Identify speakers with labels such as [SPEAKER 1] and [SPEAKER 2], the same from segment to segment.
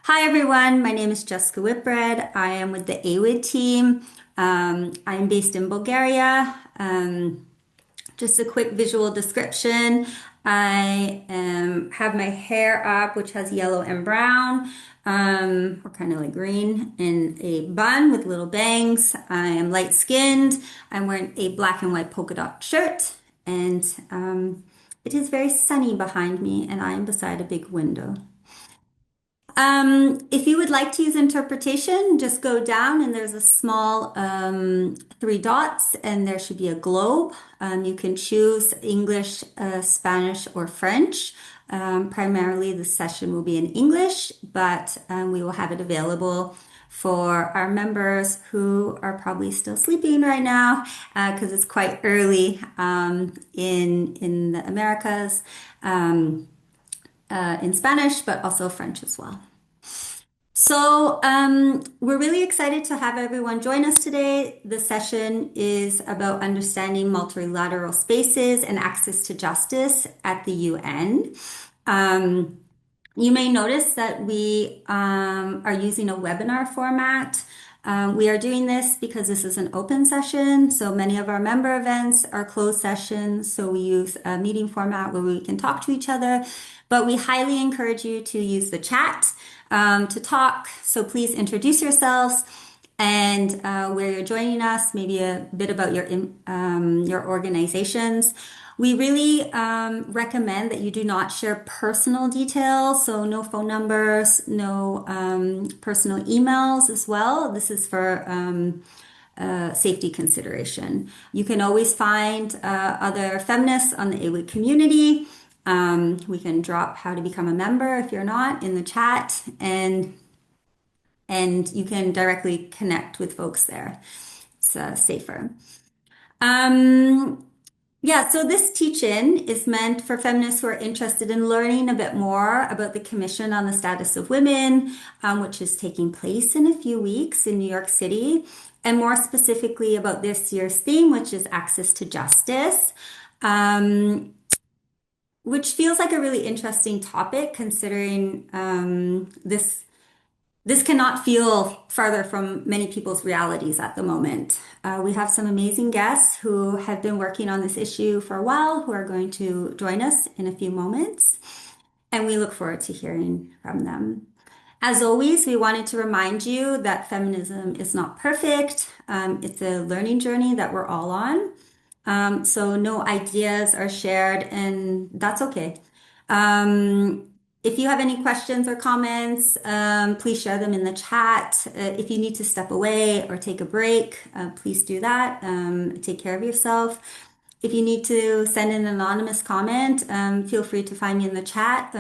[SPEAKER 1] Hi everyone, my name is Jessica Whitbread. I am with the AWID team. I'm based in Bulgaria. Just a quick visual description. Have my hair up, which has yellow and brown, or kind of like green, in a bun with little bangs. I am light skinned. I'm wearing a black and white polka dot shirt, and it is very sunny behind me, and I am beside a big window. If you would like to use interpretation, just go down and there's a small three dots and there should be a globe. You can choose English, Spanish, or French. Primarily, the session will be in English, but we will have it available for our members who are probably still sleeping right now because it's quite early in the Americas in Spanish, but also French as well. We're really excited to have everyone join us today. The session is about understanding multilateral spaces and access to justice at the UN. You may notice that we are using a webinar format. We are doing this because this is an open session. So many of our member events are closed sessions. So we use a meeting format where we can talk to each other. But we highly encourage you to use the chat to talk. So please introduce yourselves and where you're joining us, maybe a bit about your organizations. We really recommend that you do not share personal details, so no phone numbers, no personal emails as well. This is for safety consideration. You can always find other feminists on the AWID community. We can drop how to become a member if you're not in the chat, and you can directly connect with folks there. It's safer. Yeah, so this teach-in is meant for feminists who are interested in learning a bit more about the Commission on the Status of Women, which is taking place in a few weeks in New York City, and more specifically about this year's theme, which is access to justice, which feels like a really interesting topic considering this cannot feel farther from many people's realities at the moment. We have some amazing guests who have been working on this issue for a while who are going to join us in a few moments, and we look forward to hearing from them. As always, we wanted to remind you that feminism is not perfect. It's a learning journey that we're all on. So no ideas are shared, and that's okay. If you have any questions or comments, please share them in the chat. If you need to step away or take a break, please do that. Take care of yourself. If you need to send an anonymous comment, feel free to find me in the chat.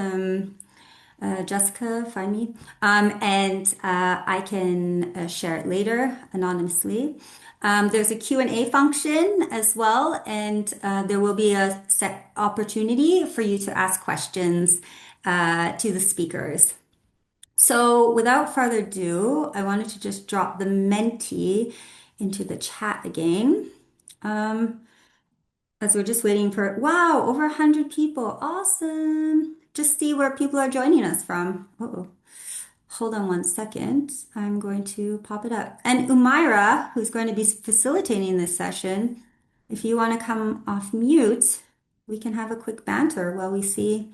[SPEAKER 1] Jessica, find me. And I can share it later anonymously. There's a Q&A function as well, and there will be a set opportunity for you to ask questions to the speakers. So without further ado, I wanted to just drop the Menti into the chat again. As we're just waiting for, wow, over 100 people. Awesome. Just see where people are joining us from. Uh-oh. Hold on one second. I'm going to pop it up. And Umaira, who's going to be facilitating this session, if you want to come off mute, we can have a quick banter while we see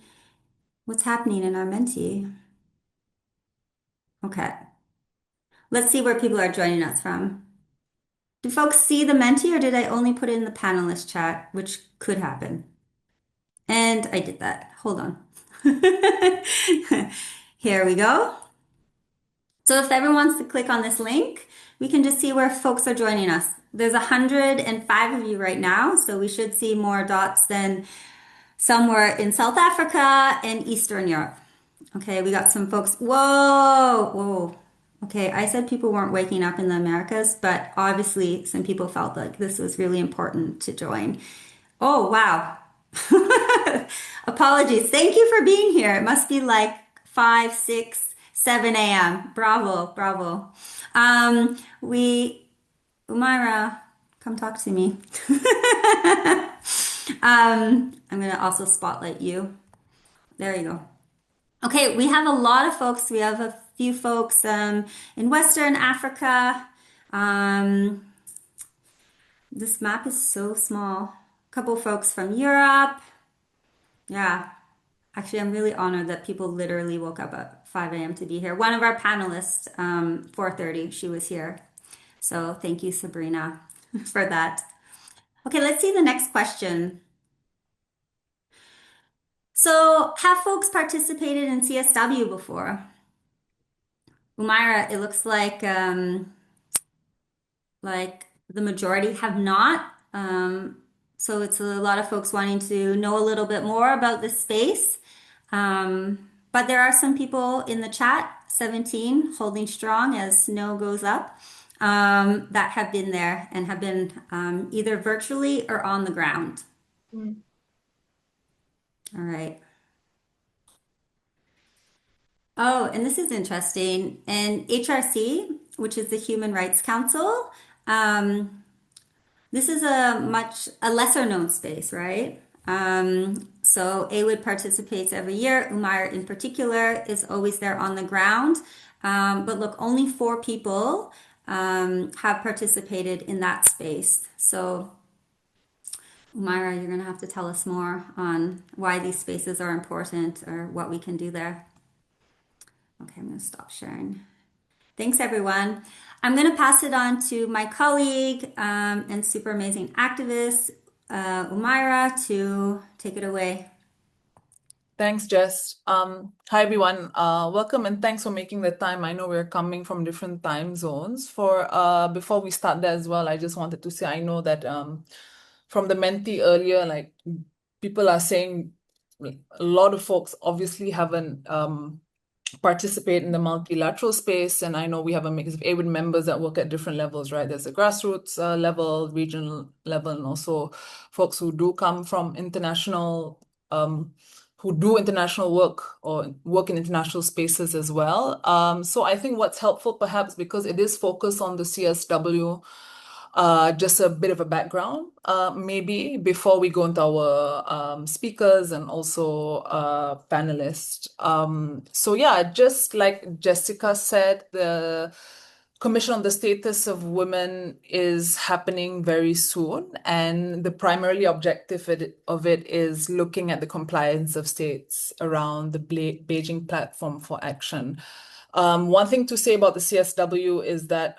[SPEAKER 1] what's happening in our Menti. Okay. Let's see where people are joining us from. Do folks see the Menti or did I only put it in the panelist chat, which could happen? And I did that. Hold on. Here we go. So if everyone wants to click on this link, we can just see where folks are joining us. There's 105 of you right now, so we should see more dots than somewhere in South Africa and Eastern Europe. Okay, we got some folks. Whoa, whoa. Okay, I said people weren't waking up in the Americas, but obviously some people felt like this was really important to join. Oh, wow. Apologies. Thank you for being here. It must be like 5, 6, 7 a.m. Bravo, bravo. Umaira, come talk to me. I'm going to also spotlight you. There you go. Okay, we have a lot of folks. We have a few folks in Western Africa. Um, this map is so small. A couple folks from Europe. Yeah, actually, I'm really honored that people literally woke up at 5 a.m. to be here. One of our panelists, 4:30, she was here. So thank you, Sabrina, for that. Okay, let's see the next question. So, have folks participated in CSW before? Umaira, it looks like the majority have not. So it's a lot of folks wanting to know a little bit more about this space. But there are some people in the chat, 17, holding strong as no goes up, that have been there and have been either virtually or on the ground.
[SPEAKER 2] Mm.
[SPEAKER 1] All right. Oh, and this is interesting. And HRC, which is the Human Rights Council, this is a lesser known space, right? So AWID participates every year. Umair in particular is always there on the ground. But look, only 4 people have participated in that space. So Umaira, you're going to have to tell us more on why these spaces are important or what we can do there. Okay, I'm going to stop sharing. Thanks, everyone. I'm going to pass it on to my colleague and super amazing activist, Umaira, to take it away.
[SPEAKER 2] Thanks, Jess. Hi, everyone. Welcome and thanks for making the time. I know we're coming from different time zones. Before we start there as well, I just wanted to say I know that from the mentee earlier, like people are saying a lot of folks obviously haven't participate in the multilateral space. And I know we have a mix of AWID members that work at different levels, right? There's a grassroots level, regional level, and also folks who do come from international, who do international work or work in international spaces as well. So I think what's helpful perhaps because it is focused on the CSW, just a bit of a background, maybe before we go into our speakers and also panelists. So yeah, just like Jessica said, the Commission on the Status of Women is happening very soon, and the primary objective of it is looking at the compliance of states around the Beijing Platform for Action. One thing to say about the CSW is that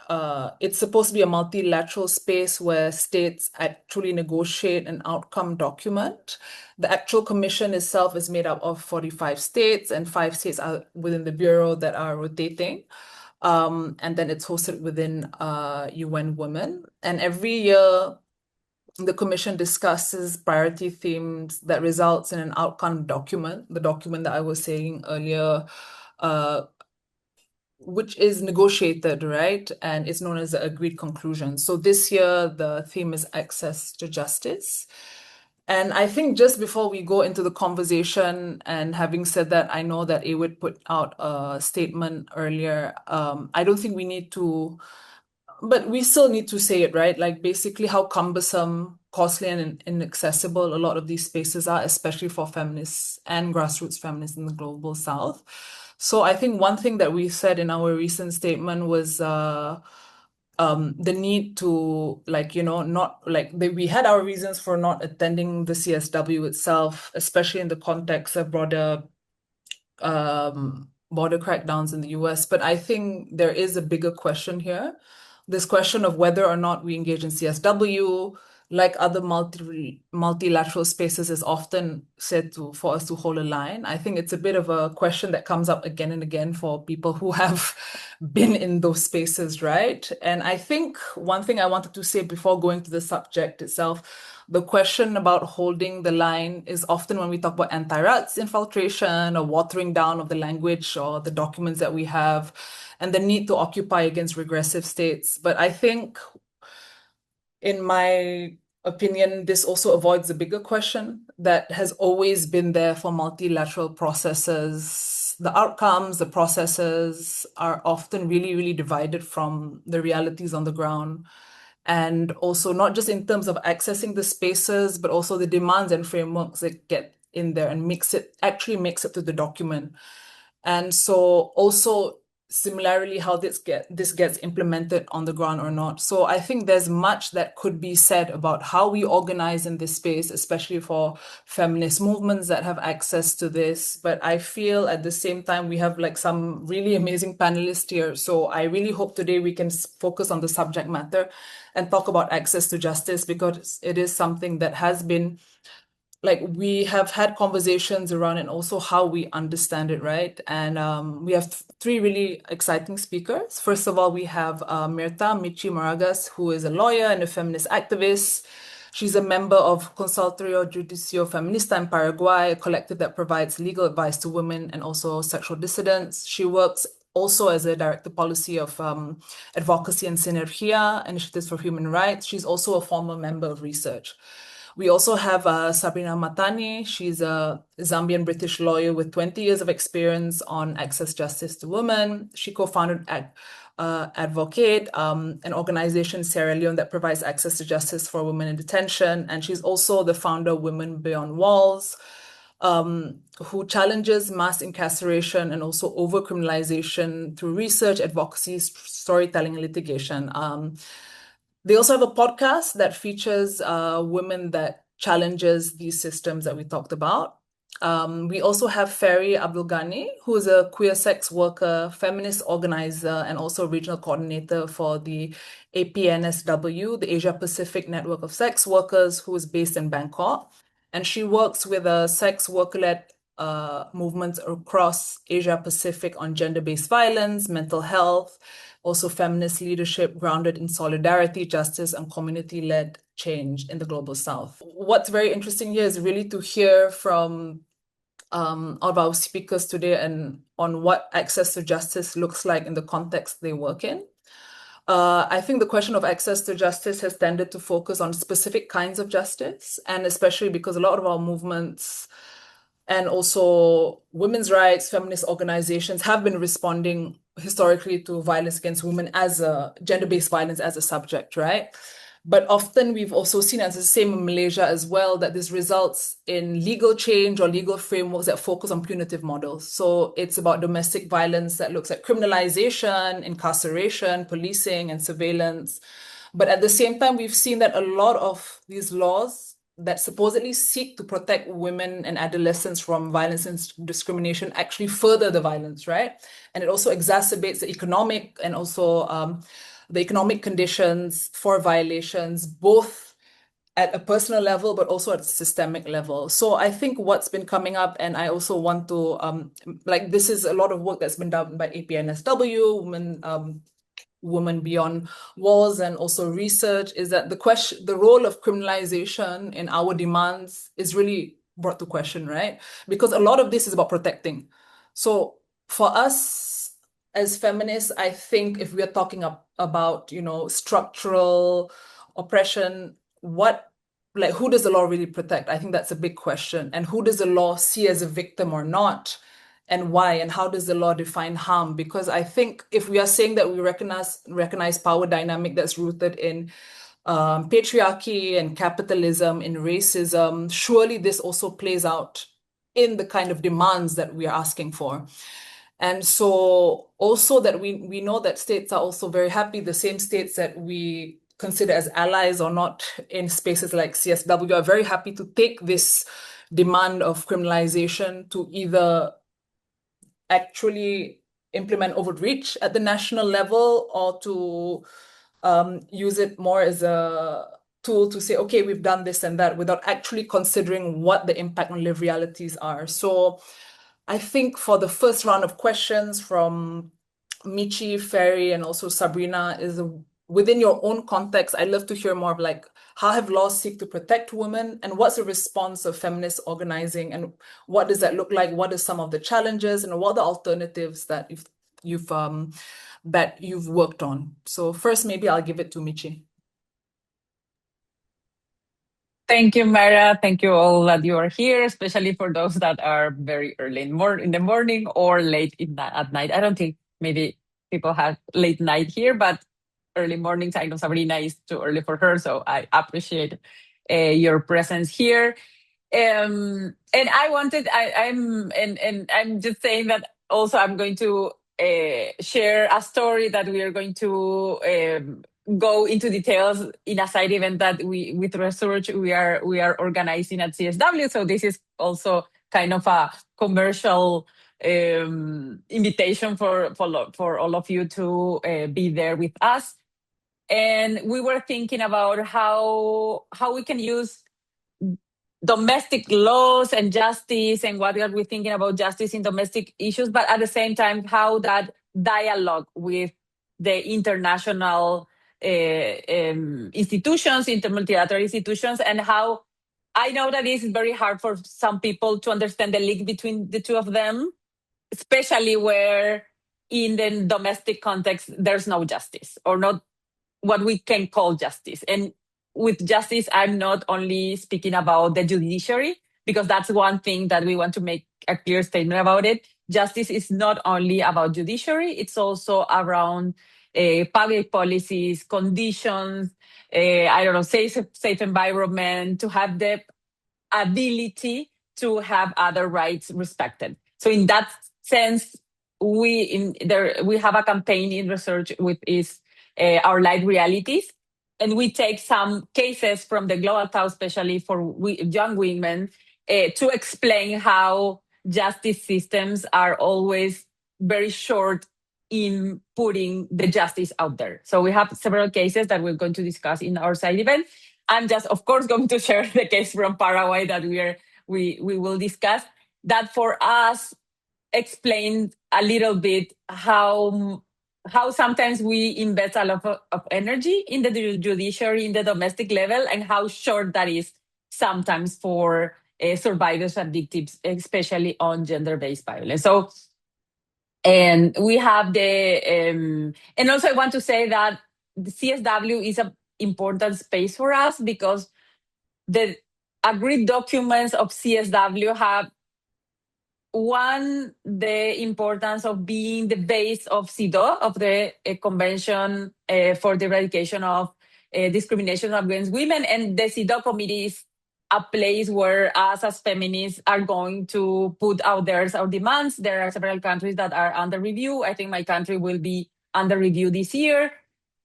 [SPEAKER 2] it's supposed to be a multilateral space where states actually negotiate an outcome document. The actual commission itself is made up of 45 states, and 5 states are within the bureau that are rotating. And then it's hosted within UN Women. And every year, the commission discusses priority themes that results in an outcome document, the document that I was saying earlier, which is negotiated, right? And it's known as the agreed conclusion. So this year, the theme is access to justice. And I think just before we go into the conversation, and having said that, I know that AWID put out a statement earlier. I don't think we need to, but we still need to say it, right? Like basically how cumbersome, costly, and inaccessible a lot of these spaces are, especially for feminists and grassroots feminists in the global South. So I think one thing that we said in our recent statement was the need to, like, not like we had our reasons for not attending the CSW itself, especially in the context of broader border crackdowns in the US. But I think there is a bigger question here. This question of whether or not we engage in CSW, like other multilateral spaces, is often said for us to hold a line. I think it's a bit of a question that comes up again and again for people who have been in those spaces, right? And I think one thing I wanted to say before going to the subject itself, the question about holding the line is often when we talk about anti-rights infiltration or watering down of the language or the documents that we have, and the need to occupy against regressive states. But I think, in my opinion, this also avoids the bigger question that has always been there for multilateral processes. The outcomes, the processes are often really, really divided from the realities on the ground. And also not just in terms of accessing the spaces, but also the demands and frameworks that get in there and actually makes it to the document. And so also similarly how this gets implemented on the ground or not. So I think there's much that could be said about how we organize in this space, especially for feminist movements that have access to this. But I feel at the same time we have like some really amazing panelists here. So I really hope today we can focus on the subject matter and talk about access to justice, because it is something that has been like we have had conversations around, and also how we understand it, right? And we have three really exciting speakers. First of all, we have Mirta Michi Moragas, who is a lawyer and a feminist activist. She's a member of Consultorio Judicio Feminista in Paraguay, a collective that provides legal advice to women and also sexual dissidents. She works also as a director policy of advocacy and Sinergia, initiatives for human rights. She's also a former member of research. We also have Sabrina Matani. She's a Zambian British lawyer with 20 years of experience on access justice to women. She co-founded AWID, an organization in Sierra Leone that provides access to justice for women in detention. And she's also the founder of Women Beyond Walls, who challenges mass incarceration and also overcriminalization through research, advocacy, storytelling, and litigation. They also have a podcast that features women that challenges these systems that we talked about. We also have Ferry Abdulghani, who is a queer sex worker, feminist organizer, and also regional coordinator for the APNSW, the Asia Pacific Network of Sex Workers, who is based in Bangkok. And she works with a sex worker-led movements across Asia Pacific on gender-based violence, mental health, also feminist leadership grounded in solidarity, justice, and community-led change in the global south. What's very interesting here is really to hear from all of our speakers today and on what access to justice looks like in the context they work in. I think the question of access to justice has tended to focus on specific kinds of justice, and especially because a lot of our movements and also women's rights, feminist organizations have been responding historically to violence against women as a gender-based violence as a subject, right? But often we've also seen, as the same in Malaysia as well, that this results in legal change or legal frameworks that focus on punitive models. So it's about domestic violence that looks at criminalization, incarceration, policing, and surveillance. But at the same time, we've seen that a lot of these laws that supposedly seek to protect women and adolescents from violence and discrimination actually further the violence, right? And it also exacerbates the economic and also the economic conditions for violations, both at a personal level, but also at a systemic level. So I think what's been coming up, and I also want to, like, this is a lot of work that's been done by APNSW, Women Beyond Walls, and also research, is that the role of criminalization in our demands is really brought to question, right? Because a lot of this is about protecting. So for us as feminists, I think if we are talking about, structural oppression, who does the law really protect? I think that's a big question. And who does the law see as a victim or not? And why, and how does the law define harm? Because I think if we are saying that we recognize power dynamic that's rooted in patriarchy and capitalism, in racism, surely this also plays out in the kind of demands that we are asking for. And so also that we know that states are also very happy, the same states that we consider as allies or not in spaces like CSW are very happy to take this demand of criminalization to either actually implement overreach at the national level, or to use it more as a tool to say, okay, we've done this and that, without actually considering what the impact on lived realities are. So I think for the first round of questions from Michi, Ferry, and also Sabrina, is within your own context, I'd love to hear more of like, how have laws seek to protect women, and what's the response of feminist organizing, and what does that look like? What are some of the challenges, and what are the alternatives that you've worked on? So first, maybe I'll give it to Michi.
[SPEAKER 3] Thank you, Mara. Thank you all that you are here, especially for those that are very early in the morning or late at night. I don't think maybe people have late night here, but early mornings. I know Sabrina is too early for her, so I appreciate your presence here. And I'm just saying that also I'm going to share a story that we are going to go into details in a side event that with research we are organizing at CSW. So this is also kind of a commercial invitation for all of you to be there with us. And we were thinking about how we can use domestic laws and justice, and what are we thinking about justice in domestic issues, but at the same time, how that dialogue with the international institutions, multilateral institutions, and how I know that this is very hard for some people to understand the link between the two of them, especially where in the domestic context, there's no justice or not what we can call justice. And with justice, I'm not only speaking about the judiciary, because that's one thing that we want to make a clear statement about it. Justice is not only about judiciary, it's also around public policies, conditions, I don't know, safe environment, to have the ability to have other rights respected. So in that sense, we have a campaign in research with our light realities, and we take some cases from the global south, especially for young women, to explain how justice systems are always very short in putting the justice out there. So we have several cases that we're going to discuss in our side event. I'm just, of course, going to share the case from Paraguay that we will discuss. That for us explained a little bit how sometimes we invest a lot of energy in the judiciary, in the domestic level, and how short that is sometimes for survivors and victims, especially on gender-based violence. So, and we have and also I want to say that the CSW is an important space for us, because the agreed documents of CSW have the importance of being the base of CEDAW, of the Convention for the Eradication of Discrimination Against Women. And the CEDAW committee is a place where us as feminists are going to put out there our demands. There are several countries that are under review. I think my country will be under review this year.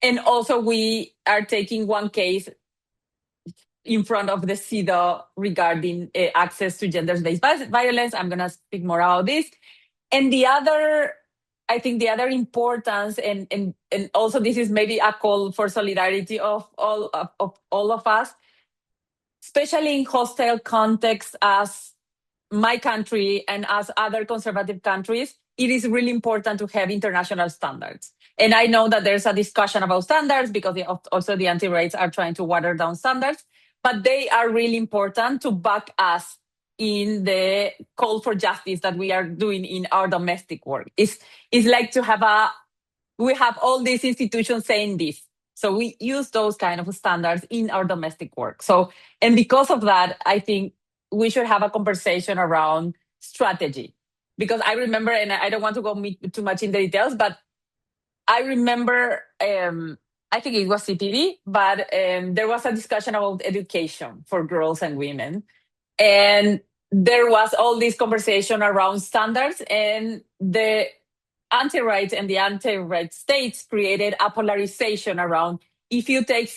[SPEAKER 3] And also we are taking one case in front of the CEDAW regarding access to gender-based violence. I'm going to speak more about this. And I think the other importance, and also this is maybe a call for solidarity of all of us, especially in hostile contexts as my country and as other conservative countries, it is really important to have international standards. And I know that there's a discussion about standards because also the anti-rights are trying to water down standards, but they are really important to back us in the call for justice that we are doing in our domestic work. It's like we have all these institutions saying this. So we use those kind of standards in our domestic work. So, and because of that, I think we should have a conversation around strategy. Because I remember, and I don't want to go too much in the details, but I remember, I think it was CPD, but there was a discussion about education for girls and women. And there was all this conversation around standards, and the anti-rights and the anti-rights states created a polarization around, if you take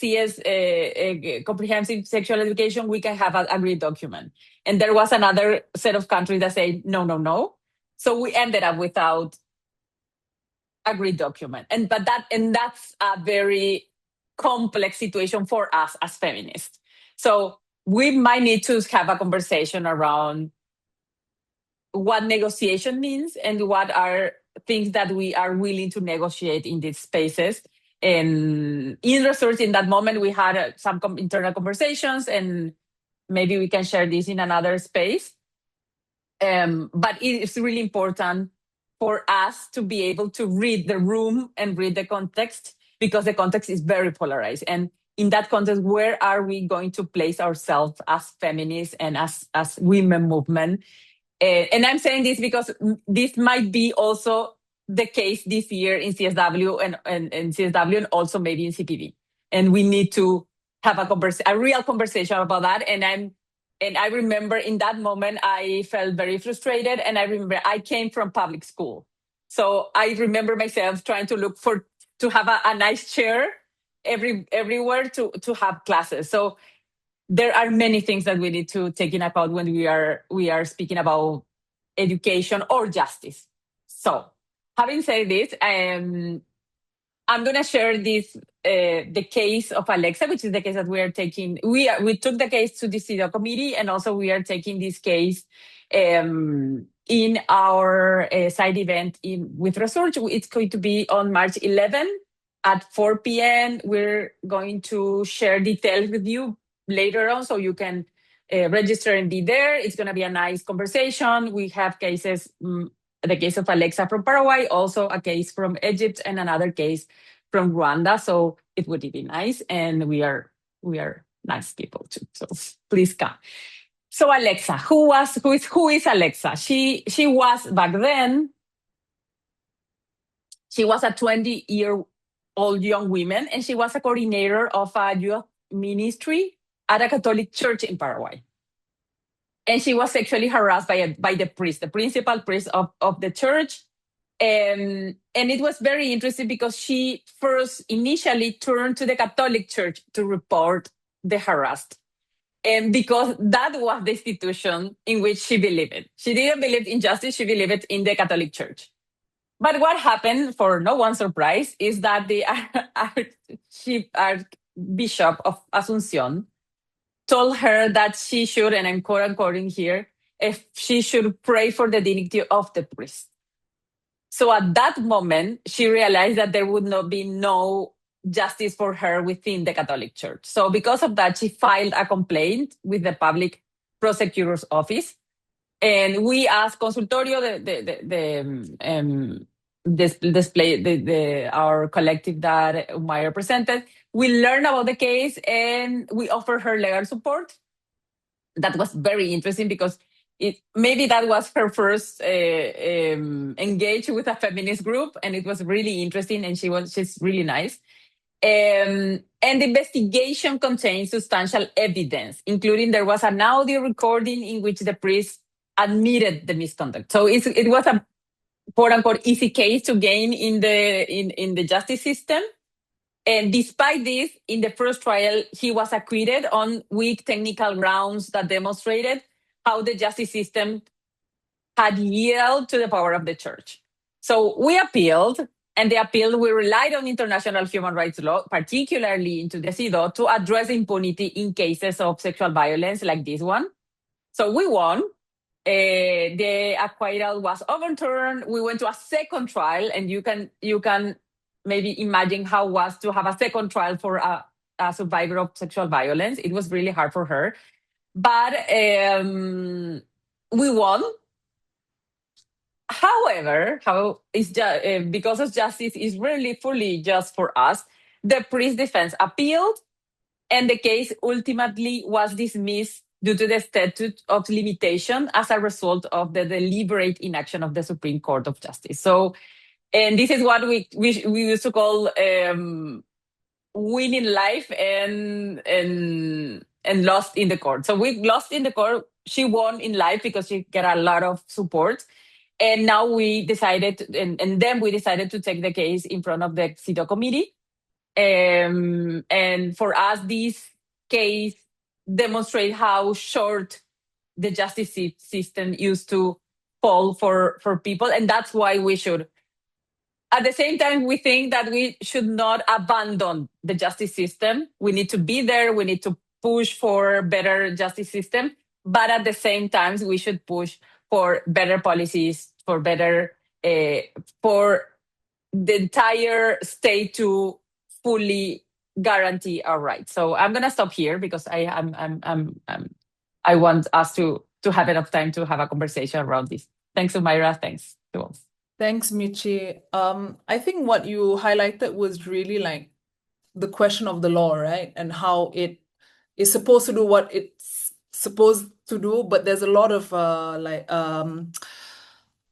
[SPEAKER 3] comprehensive sexual education, we can have an agreed document. And there was another set of countries that say, no. So we ended up without agreed document. And that's a very complex situation for us as feminists. So we might need to have a conversation around what negotiation means and what are things that we are willing to negotiate in these spaces. And in research, in that moment, we had some internal conversations, and maybe we can share this in another space. But it is really important for us to be able to read the room and read the context, because the context is very polarized. And in that context, where are we going to place ourselves as feminists and as women movement? And I'm saying this because this might be also the case this year in CSW and CSW, and also maybe in CPD. And we need to have a real conversation about that. And I remember in that moment, I felt very frustrated. And I remember I came from public school. So I remember myself trying to look to have a nice chair everywhere to have classes. So there are many things that we need to take in account when we are speaking about education or justice. So having said this, I'm going to share this the case of Alexa, which is the case that we are taking. We took the case to the CSW committee, and also we are taking this case in our side event with research. It's going to be on March 11 at 4 p.m. We're going to share details with you later on, so you can register and be there. It's going to be a nice conversation. We have cases. The case of Alexa from Paraguay, also a case from Egypt, and another case from Rwanda. So it would be nice, and we are nice people too. So please come. So Alexa, who is Alexa? She was back then. She was a 20-year-old young woman, and she was a coordinator of a youth ministry at a Catholic church in Paraguay. And she was sexually harassed by the priest, the principal priest of the church. And it was very interesting because she first initially turned to the Catholic Church to report the harassed. And because that was the institution in which she believed. She didn't believe in justice, she believed in the Catholic Church. But what happened, for no one's surprise, is that the Archbishop of Asunción told her that she should, and I'm quoting here, if she should pray for the dignity of the priest. So at that moment, she realized that there would not be no justice for her within the Catholic Church. So because of that, she filed a complaint with the public prosecutor's office. And we, as Consultorio, our collective that Umay represented, we learned about the case and we offered her legal support. That was very interesting because maybe that was her first engage with a feminist group, and it was really interesting, and she's really nice. And the investigation contains substantial evidence, including there was an audio recording in which the priest admitted the misconduct. So it was a quote unquote easy case to gain in the justice system. And despite this, in the first trial, he was acquitted on weak technical grounds that demonstrated how the justice system had yielded to the power of the church. So we appealed, and the appeal, we relied on international human rights law, particularly into the CEDAW, to address impunity in cases of sexual violence like this one. So we won. The acquittal was overturned. We went to a second trial, and you can maybe imagine how it was to have a second trial for a survivor of sexual violence. It was really hard for her. But we won. However, because of justice is really fully just for us, the priest defense appealed, and the case ultimately was dismissed due to the statute of limitation as a result of the deliberate inaction of the Supreme Court of Justice. So, and this is what we used to call winning life and lost in the court. So we lost in the court. She won in life because she got a lot of support. And now we decided, and then we decided to take the case in front of the CEDAW committee. And for us, this case demonstrates how short the justice system used to fall for people. And that's why we should. At the same time, we think that we should not abandon the justice system. We need to be there. We need to push for better justice system. But at the same time, we should push for better policies, for better, for the entire state to fully guarantee our rights. So I'm going to stop here because I want us to have enough time to have a conversation around this. Thanks, Umaira. Thanks to all.
[SPEAKER 2] Thanks, Michi. I think what you highlighted was really like the question of the law, right? And how it is supposed to do what it's supposed to do, but there's a lot of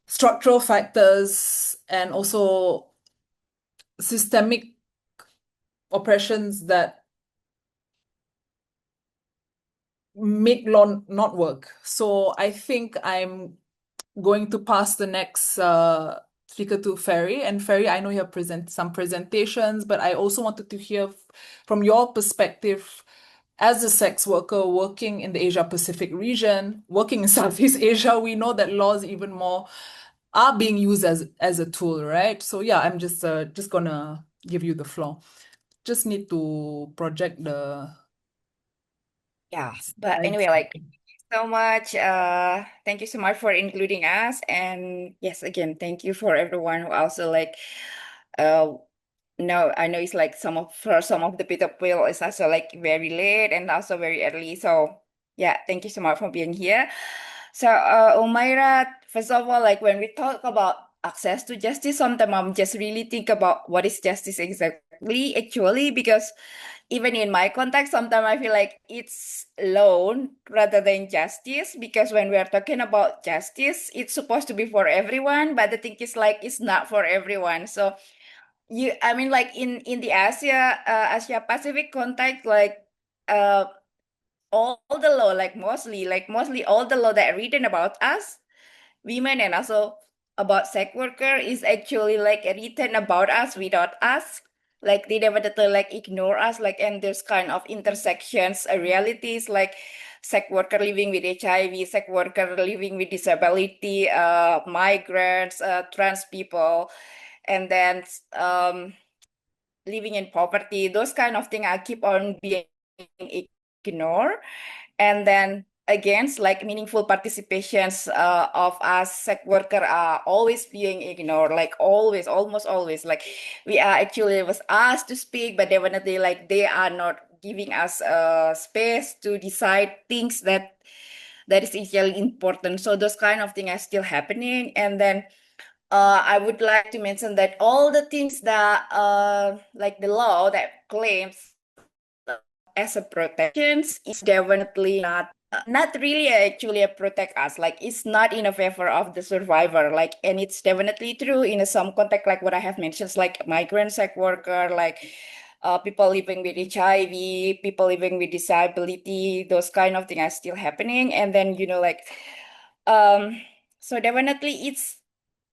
[SPEAKER 2] structural factors and also systemic oppressions that make law not work. So I think I'm going to pass the next speaker to Ferry. And Ferry, I know you have some presentations, but I also wanted to hear from your perspective as a sex worker working in the Asia Pacific region, working in Southeast Asia. We know that laws even more are being used as a tool, right? So yeah, I'm just gonna give you the floor. Just need to project the
[SPEAKER 4] Yeah, but
[SPEAKER 2] slides.
[SPEAKER 4] anyway, like so much. Thank you so much for including us. And yes, again, thank you for everyone who also like no, I know it's like for some of the people it's also like very late and also very early. So yeah, thank you so much for being here. So Umaira, first of all, like when we talk about access to justice, sometimes I'm just really think about what is justice exactly actually, because even in my context, sometimes I feel like it's loan rather than justice, because when we are talking about justice, it's supposed to be for everyone, but the thing is like it's not for everyone. So I mean, like in the Asia Pacific context, like all the law, like mostly all the law that are written about us women and also about sex worker is actually like written about us without us, like they definitely like ignore us, like, and there's kind of intersections realities, like sex worker living with HIV, sex worker living with disability, migrants, trans people, and then living in poverty. Those kind of things I keep on being ignored. And then against like meaningful participations of us sex worker are always being ignored, like always, almost always. Like we are actually was asked to speak, but definitely like they are not giving us space to decide things that is actually important. So those kind of things are still happening. And then I would like to mention that all the things that like the law that claims as a protection is definitely not really actually a protect us, like it's not in a favor of the survivor, like, and it's definitely true in some context, like what I have mentioned, like migrant sex worker, like people living with HIV, people living with disability, those kind of things are still happening. And then like so definitely it's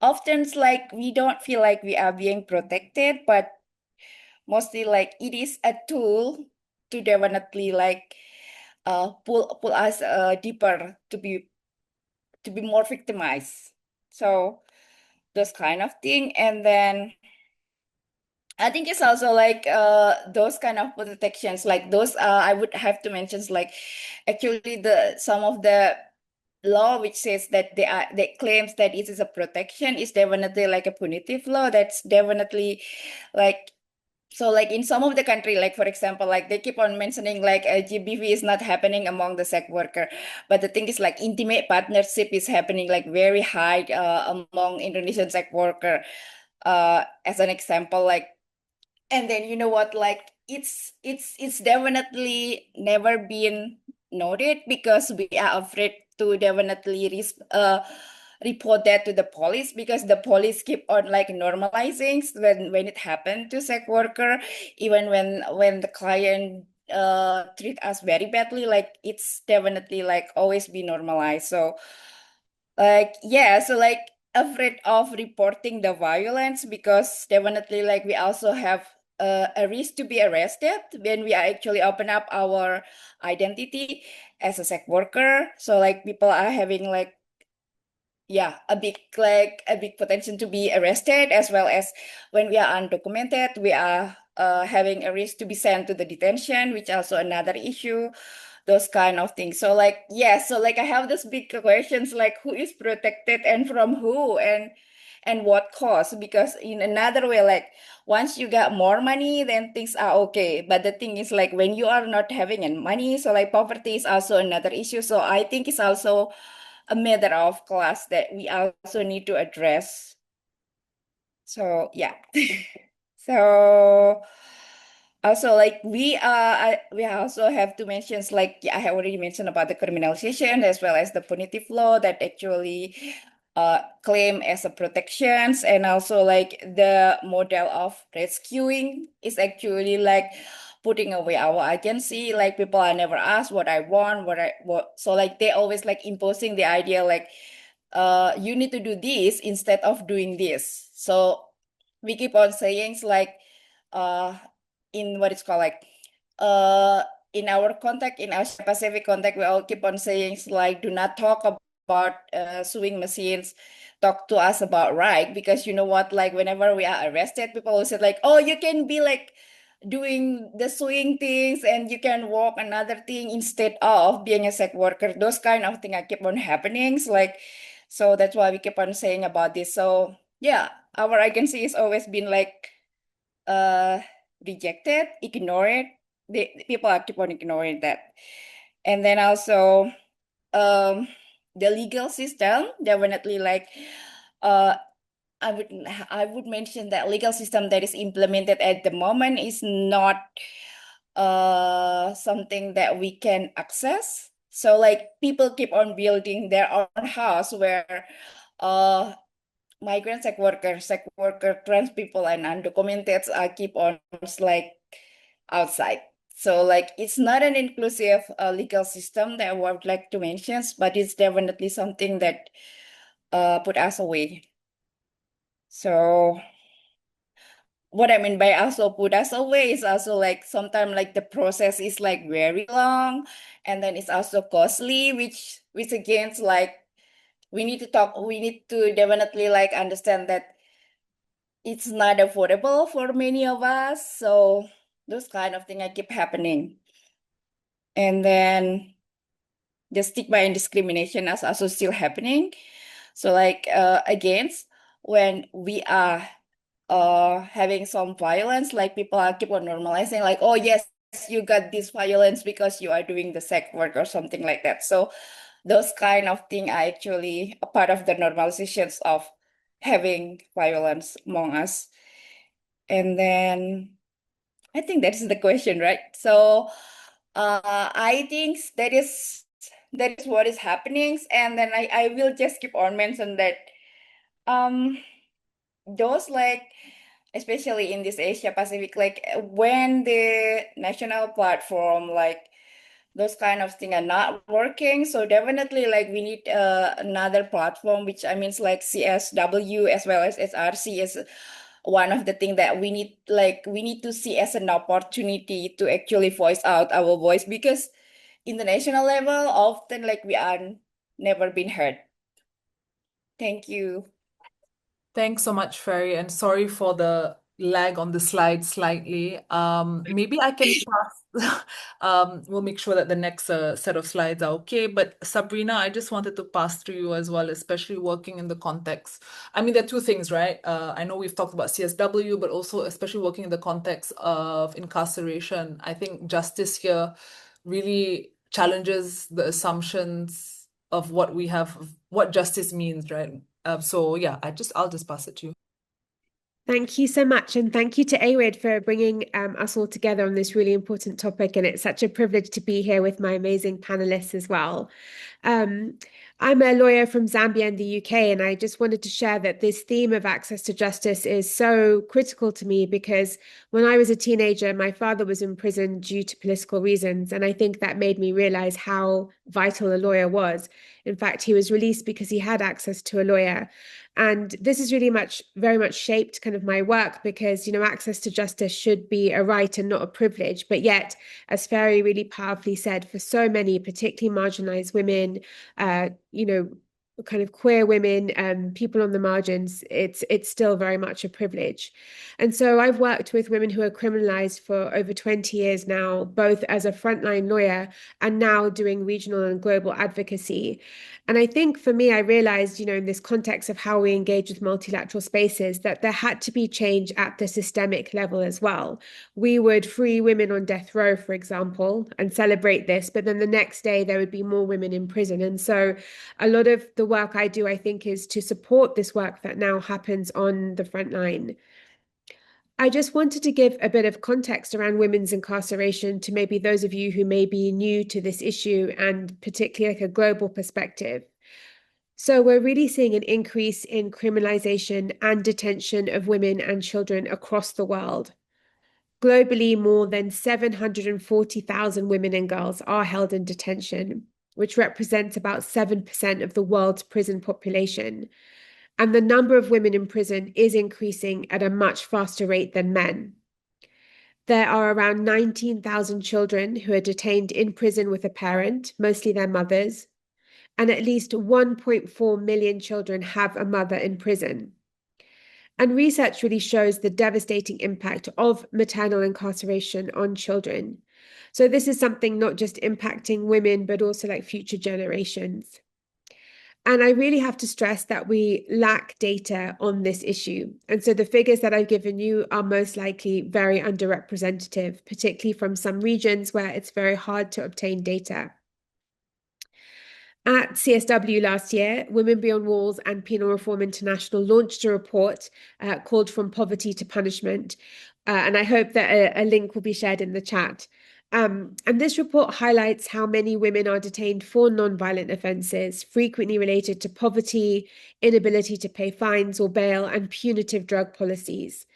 [SPEAKER 4] often like we don't feel like we are being protected, but mostly like it is a tool to definitely like pull us deeper to be more victimized. So those kind of thing. And then I think it's also like those kind of protections, like those I would have to mention, like actually the some of the law which says that that claims that it is a protection is definitely like a punitive law. That's definitely like, so like in some of the country, like for example, like they keep on mentioning like LGBTQ is not happening among the sex worker, but the thing is like intimate partnership is happening like very high among Indonesian sex worker, as an example, like. And then you know what, like it's definitely never been noted because we are afraid to definitely report that to the police, because the police keep on like normalizing when it happened to sex worker, even when the client treat us very badly, like it's definitely like always be normalized. So like yeah, so like afraid of reporting the violence because definitely like we also have a risk to be arrested when we are actually open up our identity as a sex worker. So like people are having like yeah a big potential to be arrested, as well as when we are undocumented we are having a risk to be sent to the detention, which also another issue, those kind of things. So like yeah, so like I have this big questions like who is protected and from who and what cost, because in another way, like once you got more money then things are okay, but the thing is like when you are not having any money, so like poverty is also another issue. So I think it's also a matter of class that we also need to address. So yeah. So also like we also have to mention, like I have already mentioned about the criminalization as well as the punitive law that actually claim as a protections, and also like the model of rescuing is actually like putting away our agency, like people are never asked what I want, what so like they always like imposing the idea like you need to do this instead of doing this. So we keep on saying like in what it's called like in our contact, in our Pacific contact, we all keep on saying like, do not talk about sewing machines, talk to us about right, because you know what, like whenever we are arrested, people will say like, oh, you can be like doing the sewing things and you can walk another thing instead of being a sex worker. Those kind of things are keep on happening. So that's why we keep on saying about this. So yeah, our agency has always been like rejected, ignored. The people are keep on ignoring that. And then also the legal system definitely like I would mention that legal system that is implemented at the moment is not something that we can access. So like people keep on building their own house where migrant sex worker, trans people, and undocumented keep on like outside. So like it's not an inclusive legal system that I would like to mention, but it's definitely something that put us away. So what I mean by also put us away is also like sometimes like the process is like very long, and then it's also costly, which again like we need to definitely like understand that it's not affordable for many of us. So those kind of things I keep happening. And then the stigma and discrimination is also still happening. So like against when we are having some violence, like people are keep on normalizing like, oh yes, you got this violence because you are doing the sex work or something like that. So those kind of things are actually a part of the normalizations of having violence among us. And then I think that is the question, right? So I think that is what is happening. And then I will just keep on mention that those like especially in this Asia Pacific, like when the national platform like those kind of things are not working, so definitely like we need another platform, which I means like CSW as well as SRC is one of the things that we need to see as an opportunity to actually voice out our voice, because in the national level often like we are never been heard. Thank you.
[SPEAKER 2] Thanks so much, Ferry, and sorry for the lag on the slide slightly. Maybe I can pass. We'll make sure that the next set of slides are okay. But Sabrina, I just wanted to pass through you as well, especially working in the context. I mean, there are two things, right? I know we've talked about CSW, but also especially working in the context of incarceration. I think justice here really challenges the assumptions of what we have, what justice means, right? So yeah, I'll just pass it to you.
[SPEAKER 5] Thank you so much. And thank you to AWID for bringing us all together on this really important topic. And it's such a privilege to be here with my amazing panelists as well. I'm a lawyer from Zambia in the UK, and I just wanted to share that this theme of access to justice is so critical to me because when I was a teenager, my father was in prison due to political reasons. And I think that made me realize how vital a lawyer was. In fact, he was released because he had access to a lawyer. And this has really very much shaped kind of my work because, access to justice should be a right and not a privilege. But yet, as Ferry really powerfully said, for so many, particularly marginalized women, kind of queer women, people on the margins, it's still very much a privilege. And so I've worked with women who are criminalized for over 20 years now, both as a frontline lawyer and now doing regional and global advocacy. And I think for me, I realized, in this context of how we engage with multilateral spaces, that there had to be change at the systemic level as well. We would free women on death row, for example, and celebrate this, but then the next day there would be more women in prison. And so a lot of the work I do, I think, is to support this work that now happens on the front line. I just wanted to give a bit of context around women's incarceration to maybe those of you who may be new to this issue and particularly like a global perspective. So we're really seeing an increase in criminalization and detention of women and children across the world. Globally, more than 740,000 women and girls are held in detention. which represents about 7% of the world's prison population. And the number of women in prison is increasing at a much faster rate than men. There are around 19,000 children who are detained in prison with a parent, mostly their mothers, and at least 1.4 million children have a mother in prison. And research really shows the devastating impact of maternal incarceration on children. So this is something not just impacting women, but also like future generations. And I really have to stress that we lack data on this issue. And so the figures that I've given you are most likely very underrepresentative, particularly from some regions where it's very hard to obtain data. At CSW last year, Women Beyond Walls and Penal Reform International launched a report called From Poverty to Punishment. And I hope that a link will be shared in the chat. And this report highlights how many women are detained for non-violent offences, frequently related to poverty, inability to pay fines or bail, and punitive drug policies.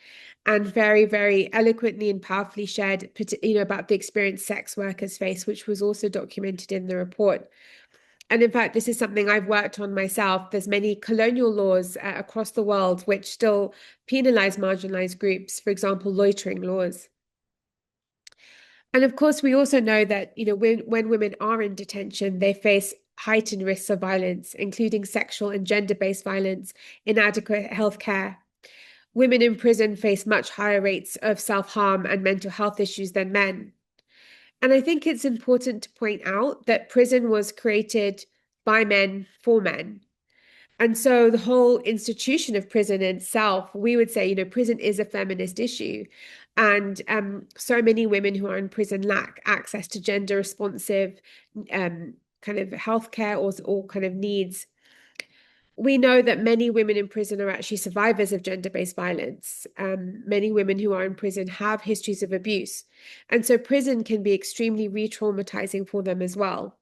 [SPEAKER 5] And very, very eloquently and powerfully shared, about the experience sex workers face, which was also documented in the report. And in fact, this is something I've worked on myself. There's many colonial laws across the world which still penalize marginalized groups, for example, loitering laws. And of course, we also know that, when women are in detention, they face heightened risks of violence, including sexual and gender-based violence, inadequate healthcare. Women in prison face much higher rates of self-harm and mental health issues than men. And I think it's important to point out that prison was created by men for men. And so the whole institution of prison itself, we would say, prison is a feminist issue. And so many women who are in prison lack access to gender responsive kind of healthcare or kind of needs. We know that many women in prison are actually survivors of gender-based violence. Many women who are in prison have histories of abuse. And so prison can be extremely re-traumatizing for them as well.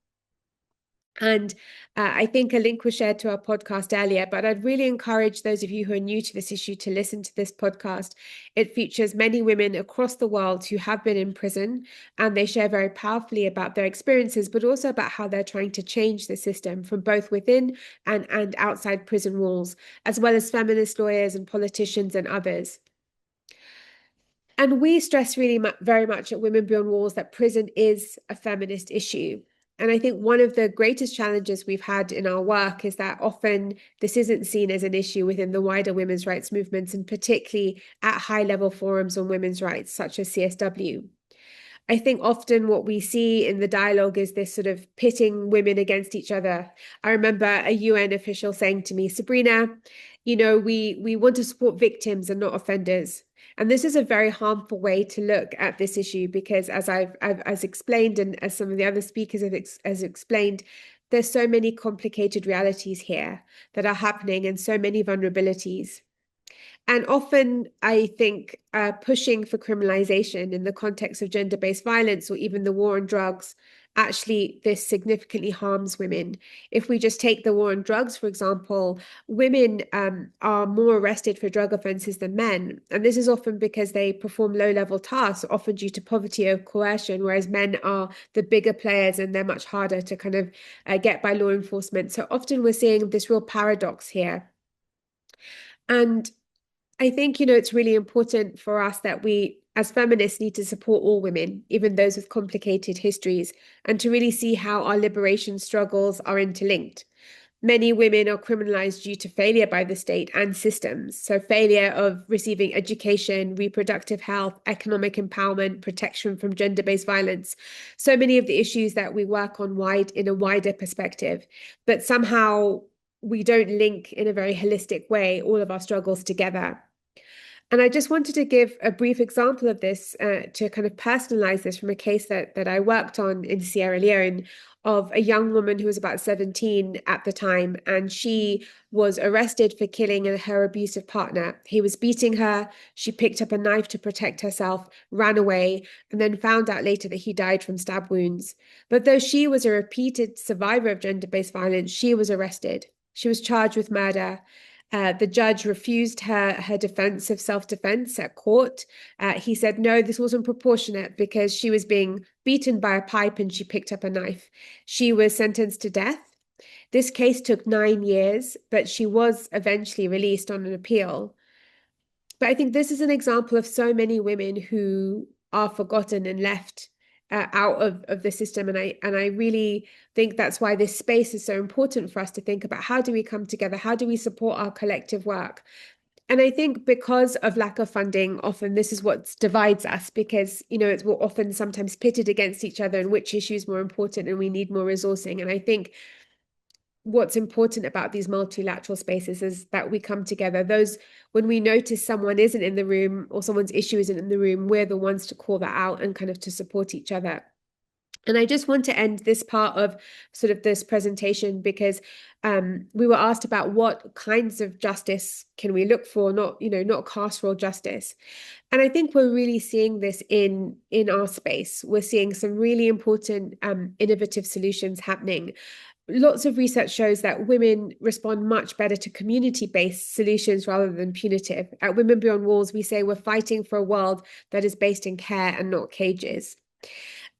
[SPEAKER 5] And I think a link was shared to our podcast earlier, but I'd really encourage those of you who are new to this issue to listen to this podcast. It features many women across the world who have been in prison, and they share very powerfully about their experiences, but also about how they're trying to change the system from both within and outside prison walls, as well as feminist lawyers and politicians and others. And we stress really very much at Women Beyond Walls that prison is a feminist issue. And I think one of the greatest challenges we've had in our work is that often this isn't seen as an issue within the wider women's rights movements, and particularly at high-level forums on women's rights, such as CSW. I think often what we see in the dialogue is this sort of pitting women against each other. I remember a UN official saying to me, Sabrina, we want to support victims and not offenders. And this is a very harmful way to look at this issue, because as I've explained, and as some of the other speakers have explained, there's so many complicated realities here that are happening and so many vulnerabilities. And often I think pushing for criminalization in the context of gender-based violence or even the war on drugs, actually this significantly harms women. If we just take the war on drugs, for example, women are more arrested for drug offenses than men. And this is often because they perform low-level tasks, often due to poverty or coercion, whereas men are the bigger players and they're much harder to kind of get by law enforcement. So often we're seeing this real paradox here. And I think, it's really important for us that we, as feminists, need to support all women, even those with complicated histories, and to really see how our liberation struggles are interlinked. Many women are criminalized due to failure by the state and systems. So failure of receiving education, reproductive health, economic empowerment, protection from gender-based violence. So many of the issues that we work on in a wider perspective, but somehow we don't link in a very holistic way all of our struggles together. And I just wanted to give a brief example of this to kind of personalize this from a case that I worked on in Sierra Leone of a young woman who was about 17 at the time, and she was arrested for killing her abusive partner. He was beating her. She picked up a knife to protect herself, ran away, and then found out later that he died from stab wounds. But though she was a repeated survivor of gender-based violence, she was arrested. She was charged with murder. The judge refused her defense of self-defense at court. He said, no, this wasn't proportionate because she was being beaten by a pipe and she picked up a knife. She was sentenced to death. This case took 9 years, but she was eventually released on an appeal. But I think this is an example of so many women who are forgotten and left out of the system. And I really think that's why this space is so important for us to think about. How do we come together? How do we support our collective work? And I think because of lack of funding, often this is what divides us, because, we're often sometimes pitted against each other and which issue is more important and we need more resourcing. And I think what's important about these multilateral spaces is that we come together. When we notice someone isn't in the room or someone's issue isn't in the room, we're the ones to call that out and kind of to support each other. And I just want to end this part of sort of this presentation because we were asked about what kinds of justice can we look for, not carceral justice. And I think we're really seeing this in our space. We're seeing some really important innovative solutions happening. Lots of research shows that women respond much better to community-based solutions rather than punitive. At Women Beyond Walls, we say we're fighting for a world that is based in care and not cages.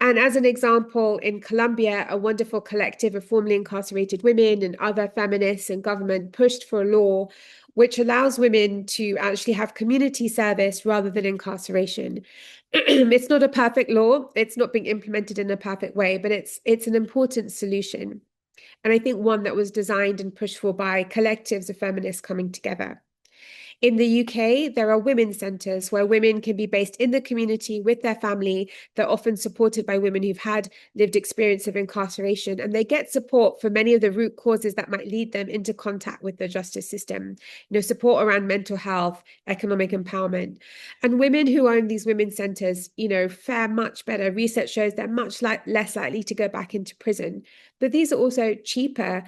[SPEAKER 5] And as an example, in Colombia, a wonderful collective of formerly incarcerated women and other feminists and government pushed for a law which allows women to actually have community service rather than incarceration. It's not a perfect law. It's not being implemented in a perfect way, but it's an important solution. And I think one that was designed and pushed for by collectives of feminists coming together. In the UK, there are women's centres where women can be based in the community with their family. They're often supported by women who've had lived experience of incarceration, and they get support for many of the root causes that might lead them into contact with the justice system. Support around mental health, economic empowerment. And women who are in these women's centres, fare much better. Research shows they're much less likely to go back into prison. But these are also cheaper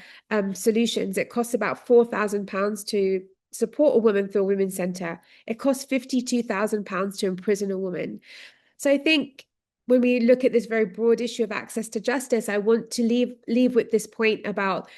[SPEAKER 5] solutions. It costs about £4,000 to support a woman through a women's centre. It costs £52,000 to imprison a woman. So I think when we look at this very broad issue of access to justice, I want to leave with this point about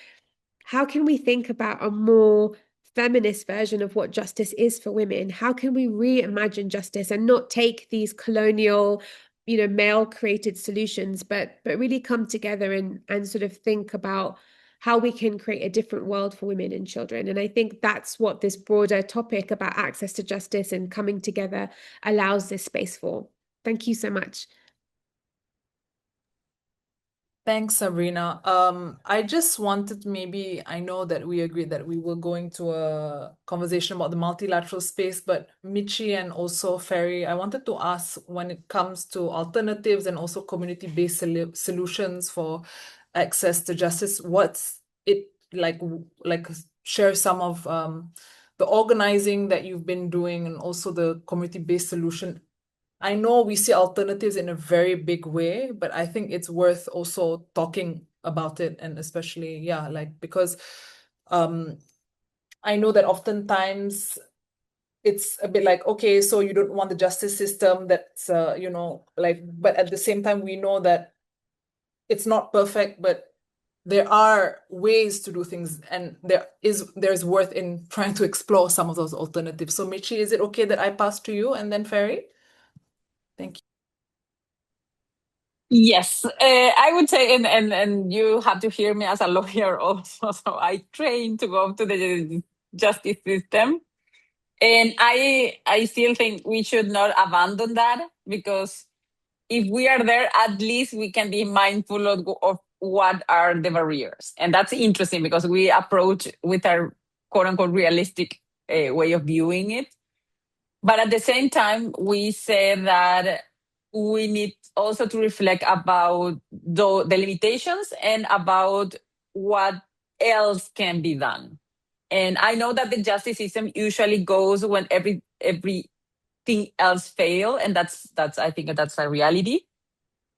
[SPEAKER 5] how can we think about a more feminist version of what justice is for women? How can we reimagine justice and not take these colonial, male-created solutions, but really come together and sort of think about how we can create a different world for women and children. And I think that's what this broader topic about access to justice and coming together allows this space for. Thank you so much.
[SPEAKER 2] Thanks, Sabrina. I just wanted I know that we agreed that we were going to a conversation about the multilateral space, but Michi and also Ferry, I wanted to ask when it comes to alternatives and also community-based solutions for access to justice, what's it like share some of the organizing that you've been doing and also the community-based solution. I know we see alternatives in a very big way, but I think it's worth also talking about it, and especially, because I know that oftentimes it's a bit like, okay, so you don't want the justice system that's, but at the same time, we know that it's not perfect, but there are ways to do things, and there's worth in trying to explore some of those alternatives. So Michi, is it okay that I pass to you and then Ferry? Thank you.
[SPEAKER 3] Yes, I would say, and you have to hear me as a lawyer also. So I trained to go to the justice system, and I still think we should not abandon that, because if we are there, at least we can be mindful of what are the barriers. And that's interesting because we approach with our quote unquote realistic way of viewing it. But at the same time, we say that we need also to reflect about the limitations and about what else can be done. And I know that the justice system usually goes when everything else fail, and that's I think that's a reality.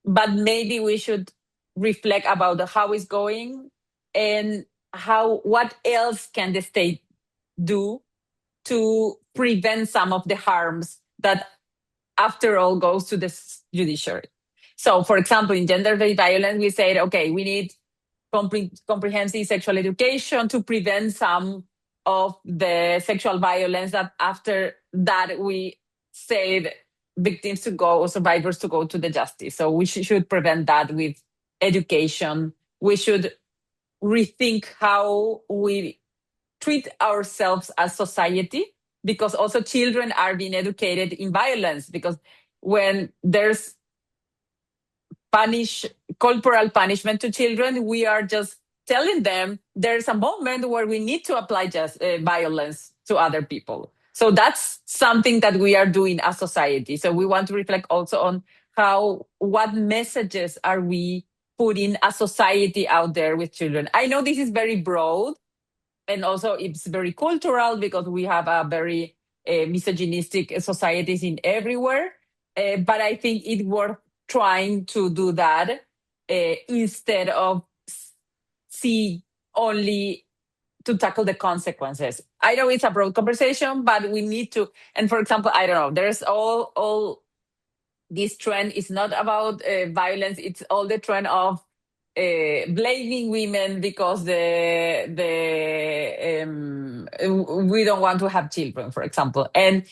[SPEAKER 3] But maybe we should reflect about how it's going and what else can the state do to prevent some of the harms that, after all, goes to the judiciary. So, for example, in gender-based violence, we said, okay, we need comprehensive sexual education to prevent some of the sexual violence, that after that we said victims to go, or survivors to go to the justice. So we should prevent that with education. We should rethink how we treat ourselves as society, because also children are being educated in violence, because when there's corporal punishment to children, we are just telling them there's a moment where we need to apply just violence to other people. So that's something that we are doing as society. So we want to reflect also on what messages are we putting as society out there with children. I know this is very broad, and also it's very cultural, because we have a very misogynistic societies in everywhere. But I think it's worth trying to do that, instead of see only to tackle the consequences. I know it's a broad conversation, but we need to. And for example, I don't know, there's all this trend is not about violence. It's all the trend of blaming women because we don't want to have children, for example. And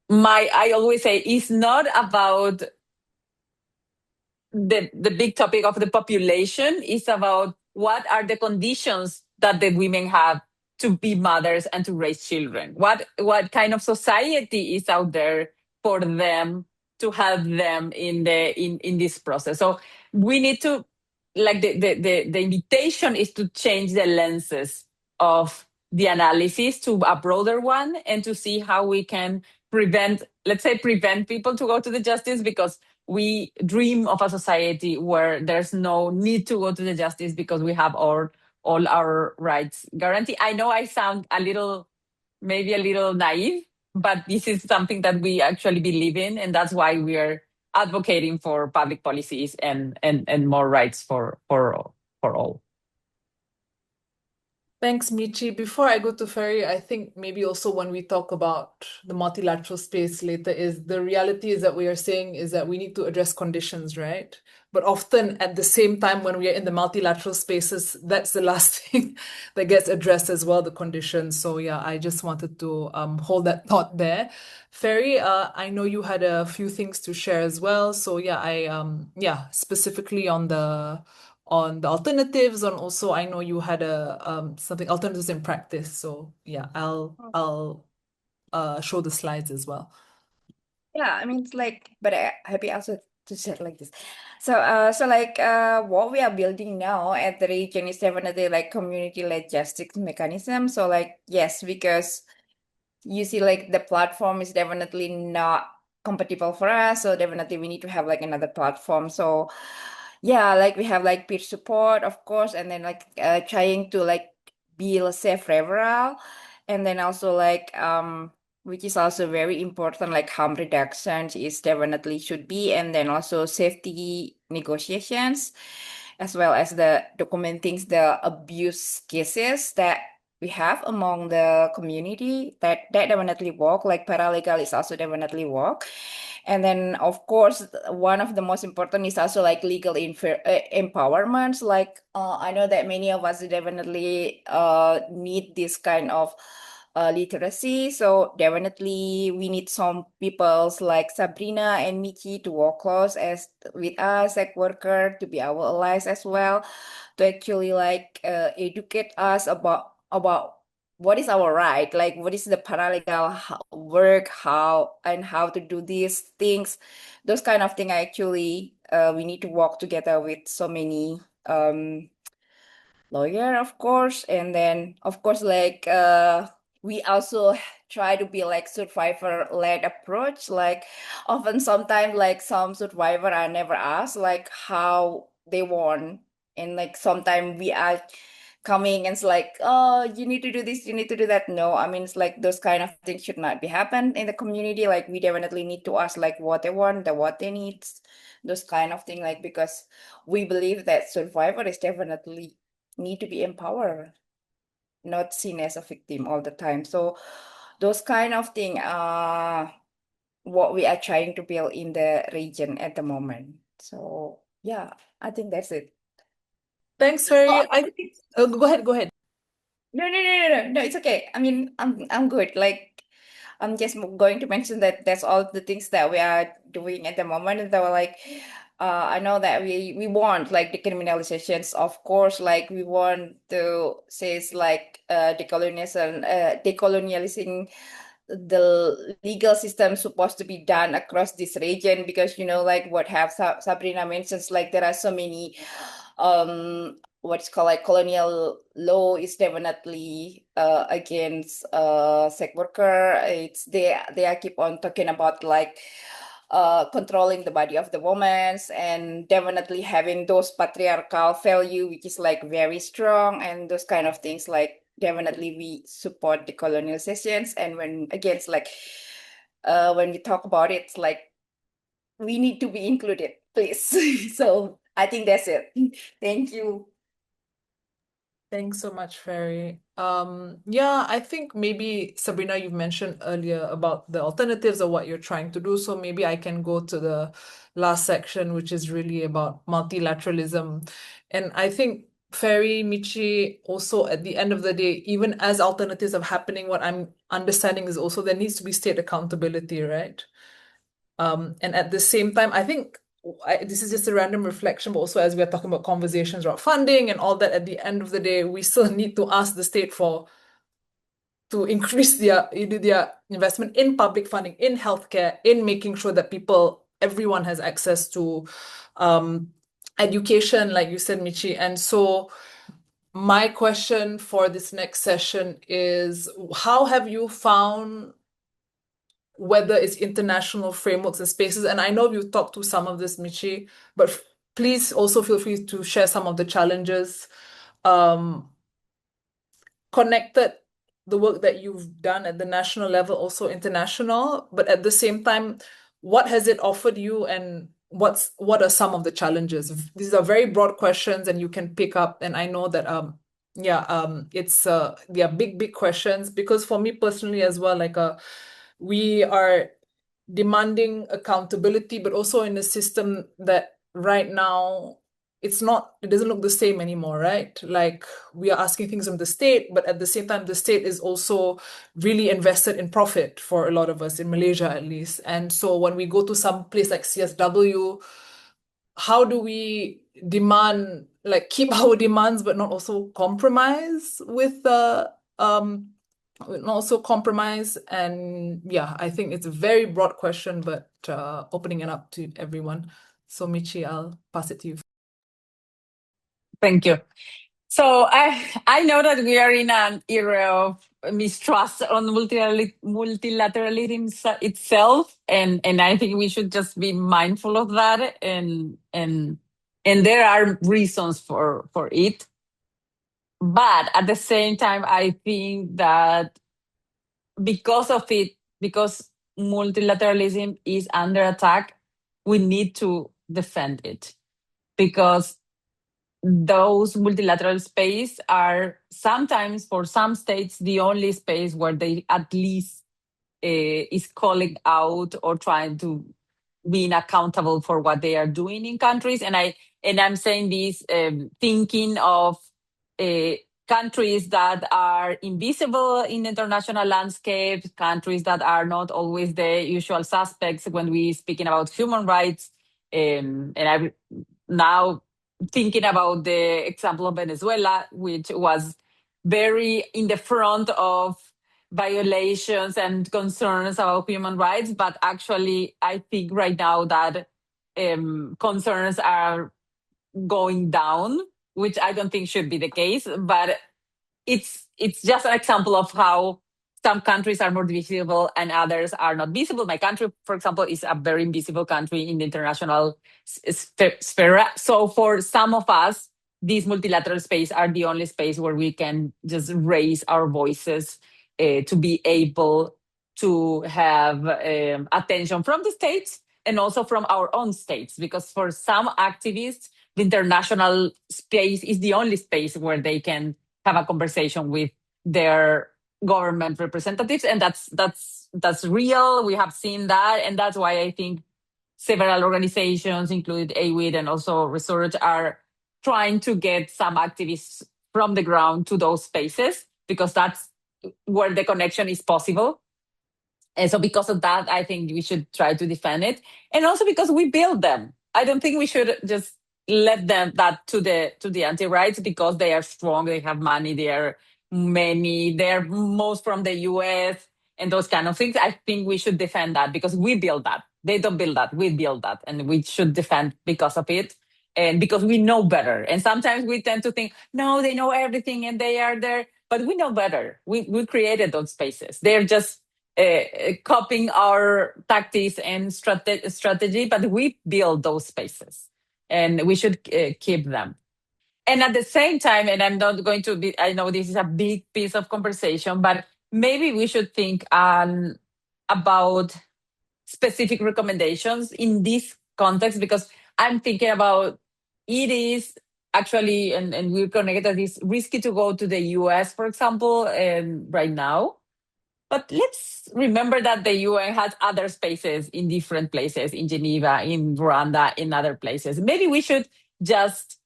[SPEAKER 3] I always say it's not about the big topic of the population. It's about what are the conditions that the women have to be mothers and to raise children. What kind of society is out there for them to help them in this process? So we need to, like, the invitation is to change the lenses of the analysis to a broader one, and to see how we can prevent people to go to the justice, because we dream of a society where there's no need to go to the justice because we have all our rights guaranteed. I know I sound maybe a little naive, but this is something that we actually believe in, and that's why we are advocating for public policies and more rights for all.
[SPEAKER 2] Thanks, Michi. Before I go to Ferry, I think maybe also when we talk about the multilateral space later, is the reality is that we are saying is that we need to address conditions, right? But often at the same time, when we are in the multilateral spaces, that's the last thing that gets addressed as well, the conditions. So yeah, I just wanted to hold that thought there. Ferry, I know you had a few things to share as well. So yeah, specifically on the alternatives, and also I know you had something alternatives in practice. So yeah, I'll show the slides as well.
[SPEAKER 4] Yeah, I mean, it's like, but I happy also to share like this. So, what we are building now at the region is definitely like community-led justice mechanism. So, like, yes, because you see, like, the platform is definitely not compatible for us. So, definitely we need to have like another platform. So, yeah, like we have like peer support, of course, and then like trying to like build safe referral, and then also like which is also very important, like harm reduction is definitely should be, and then also safety negotiations, as well as the documenting the abuse cases that we have among the community, that definitely work. Like paralegal is also definitely work. And then, of course, one of the most important is also like legal empowerment. Like I know that many of us definitely need this kind of literacy. So definitely we need some peoples like Sabrina and Michi to work close as with us, like worker, to be our allies as well, to actually like educate us about what is our right, like what is the paralegal work, how to do these things, those kind of thing. Actually, we need to work together with so many lawyer, of course, and then of course like we also try to be like survivor-led approach. Like often sometimes like some survivor are never asked like how they want, and like sometimes we are coming and it's like, oh, you need to do this, you need to do that. No, I mean, it's like those kind of things should not be happen in the community. Like we definitely need to ask like what they want, what they need, those kind of thing. Like because we believe that survivor is definitely need to be empowered, not seen as a victim all the time. So those kind of thing are what we are trying to build in the region at the moment. So yeah, I think that's it.
[SPEAKER 2] Thanks, Ferry. Go ahead.
[SPEAKER 4] No, it's okay. I mean, I'm good. Like, I'm just going to mention that that's all the things that we are doing at the moment. And they were like, I know that we want like decriminalizations, of course. Like, we want to say it's like decolonializing the legal system supposed to be done across this region, because like what have Sabrina mentions, like there are so many what's called like colonial law is definitely against sex worker. It's they are keep on talking about like controlling the body of the woman, and definitely having those patriarchal value which is like very strong, and those kind of things. Like, definitely we support the colonializations, and when against like when we talk about it, it's like we need to be included, please. So I think that's it. Thank you.
[SPEAKER 2] Thanks so much, Ferry. Yeah, I think maybe Sabrina, you mentioned earlier about the alternatives of what you're trying to do. So maybe I can go to the last section, which is really about multilateralism. And I think Ferry, Michi, also at the end of the day, even as alternatives are happening, what I'm understanding is also there needs to be state accountability, right? And at the same time, I think this is just a random reflection, but also as we're talking about conversations about funding and all that, at the end of the day, we still need to ask the state to increase their investment in public funding, in healthcare, in making sure that everyone has access to education, like you said, Michi. And so my question for this next session is, how have you found, whether it's international frameworks and spaces, and I know you talked to some of this, Michi, but please also feel free to share some of the challenges, connected the work that you've done at the national level, also international, but at the same time, what has it offered you, and what are some of the challenges? These are very broad questions, and you can pick up, and I know that it's they are big questions, because for me personally as well, like we are demanding accountability, but also in a system that right now it doesn't look the same anymore, right? Like, we are asking things from the state, but at the same time, the state is also really invested in profit for a lot of us, in Malaysia at least. And so when we go to some place like CSW, how do we demand, like, keep our demands, but not also compromise with and yeah, I think it's a very broad question, but opening it up to everyone. So Michi, I'll pass it to you.
[SPEAKER 3] Thank you. So I know that we are in an era of mistrust on multilateralism itself, and I think we should just be mindful of that, and there are reasons for it. But at the same time, I think that because multilateralism is under attack, we need to defend it, because those multilateral space are sometimes, for some states, the only space where they at least is calling out or trying to being accountable for what they are doing in countries. And I'm saying this thinking of countries that are invisible in international landscapes, countries that are not always the usual suspects when we speaking about human rights. And I now thinking about the example of Venezuela, which was very in the front of violations and concerns about human rights, but actually I think right now that concerns are going down, which I don't think should be the case, but it's just an example of how some countries are more visible and others are not visible. My country, for example, is a very invisible country in the international sphere. So for some of us, these multilateral space are the only space where we can just raise our voices to be able to have attention from the states and also from our own states. Because for some activists, the international space is the only space where they can have a conversation with their government representatives, and that's real. We have seen that, and that's why I think several organizations, including AWID and also Research, are trying to get some activists from the ground to those spaces, because that's where the connection is possible. And so because of that, I think we should try to defend it. And also because we build them. I don't think we should just let them that to the anti-rights because they are strong, they have money, they are many, they're most from the US and those kind of things. I think we should defend that because we build that. They don't build that, we build that. And we should defend because of it. And because we know better. And sometimes we tend to think, no, they know everything and they are there. But we know better. We created those spaces. They're just copying our tactics and strategy, but we build those spaces and we should keep them. And at the same time, and I'm not going to be, I know this is a big piece of conversation, but maybe we should think about specific recommendations in this context, because I'm thinking about it is actually, and we're connected, it's risky to go to the US, for example, right now. But let's remember that the UN has other spaces in different places, in Geneva, in Rwanda, in other places. Maybe we should just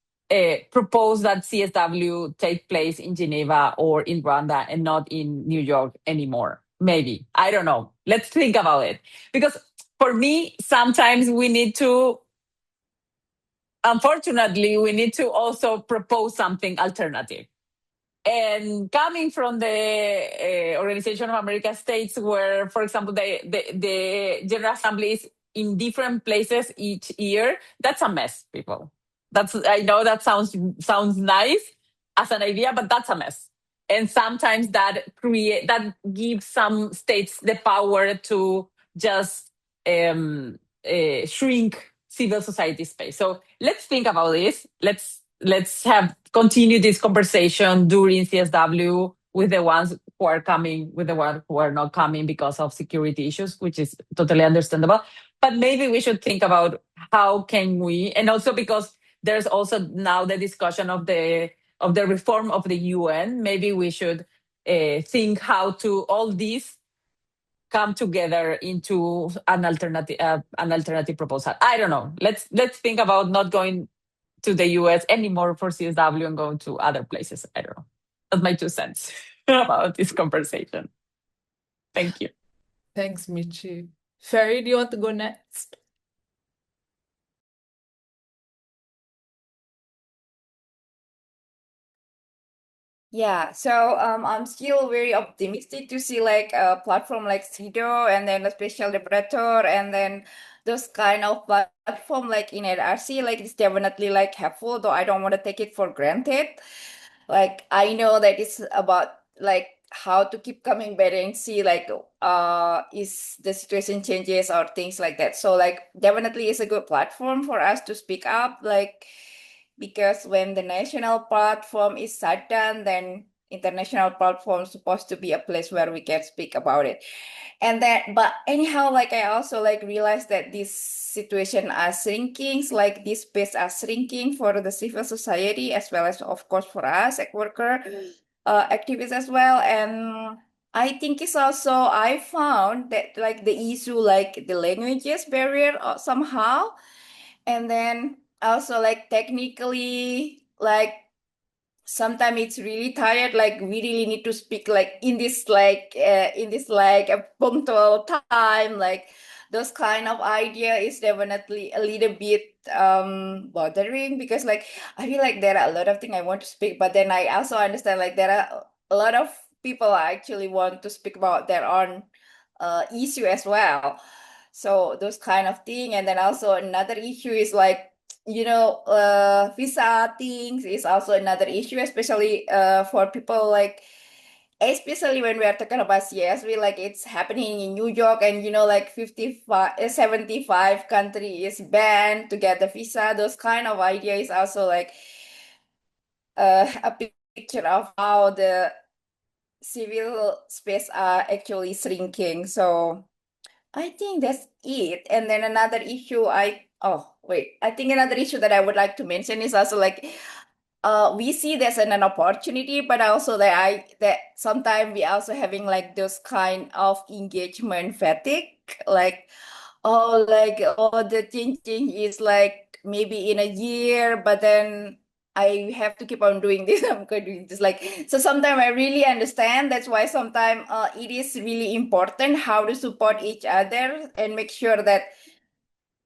[SPEAKER 3] propose that CSW take place in Geneva or in Rwanda and not in New York anymore. Maybe. I don't know. Let's think about it. Because for me, sometimes we need to, unfortunately, we need to also propose something alternative. And coming from the Organization of American States, where, for example, the General Assembly is in different places each year, that's a mess, people. I know that sounds nice as an idea, but that's a mess. And sometimes that gives some states the power to just shrink civil society space. So let's think about this. Let's continue this conversation during CSW with the ones who are coming, with the ones who are not coming because of security issues, which is totally understandable. But maybe we should think about how can we, and also because there's also now the discussion of the reform of the UN. Maybe we should think how to all these come together into an alternative proposal. I don't know. Let's think about not going to the US anymore for CSW and going to other places. I don't know. That's my 2 cents about this conversation. Thank you.
[SPEAKER 2] Thanks, Michi. Ferry, do you want to go next?
[SPEAKER 4] Yeah, so I'm still very optimistic to see like a platform like Sido and then a special liberator and then those kind of platform like in NRC, like it's definitely like helpful, though I don't want to take it for granted. Like I know that it's about like how to keep coming better and see like is the situation changes or things like that. So like definitely it's a good platform for us to speak up, like because when the national platform is shut down, then international platform is supposed to be a place where we can speak about it. And then, but anyhow, like I also like realized that this situation are shrinking, like this space are shrinking for the civil society as well as of course for us, like worker activists as well. And I think it's also, I found that like the issue, like the languages barrier somehow. And then also like technically, like sometimes it's really tired, like we really need to speak like in this like a punctual time, like those kind of idea is definitely a little bit bothering, because like I feel like there are a lot of things I want to speak, but then I also understand like there are a lot of people actually want to speak about their own issue as well. So those kind of thing. And then also another issue is like, visa things is also another issue, especially for people like, especially when we are talking about CSW, like it's happening in New York, and like 75 country is banned to get the visa. Those kind of idea is also like a picture of how the civil space are actually shrinking. So I think that's it. And then another issue I think another issue that I would like to mention is also like we see this as an opportunity, but also that sometimes we also having like those kind of engagement fatigue, like the changing is like maybe in a year, but then I have to keep on doing this. I'm going to do this. Like, so sometimes I really understand. That's why sometimes it is really important how to support each other and make sure that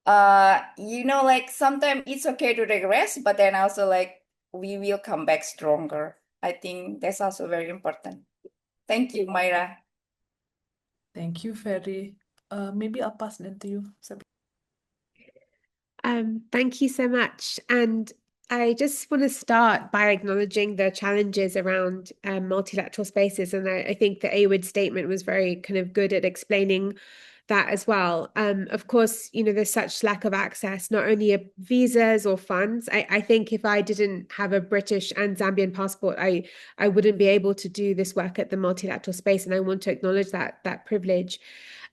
[SPEAKER 4] like sometimes it's okay to regress, but then also like we will come back stronger. I think that's also very important. Thank you, Myra.
[SPEAKER 2] Thank you, Ferry. Maybe I'll pass it to you, Sabrina.
[SPEAKER 5] Thank you so much. And I just want to start by acknowledging the challenges around multilateral spaces. And I think the AWID statement was very kind of good at explaining that as well. Of course, there's such lack of access, not only of visas or funds. I think if I didn't have a British and Zambian passport, I wouldn't be able to do this work at the multilateral space. And I want to acknowledge that privilege.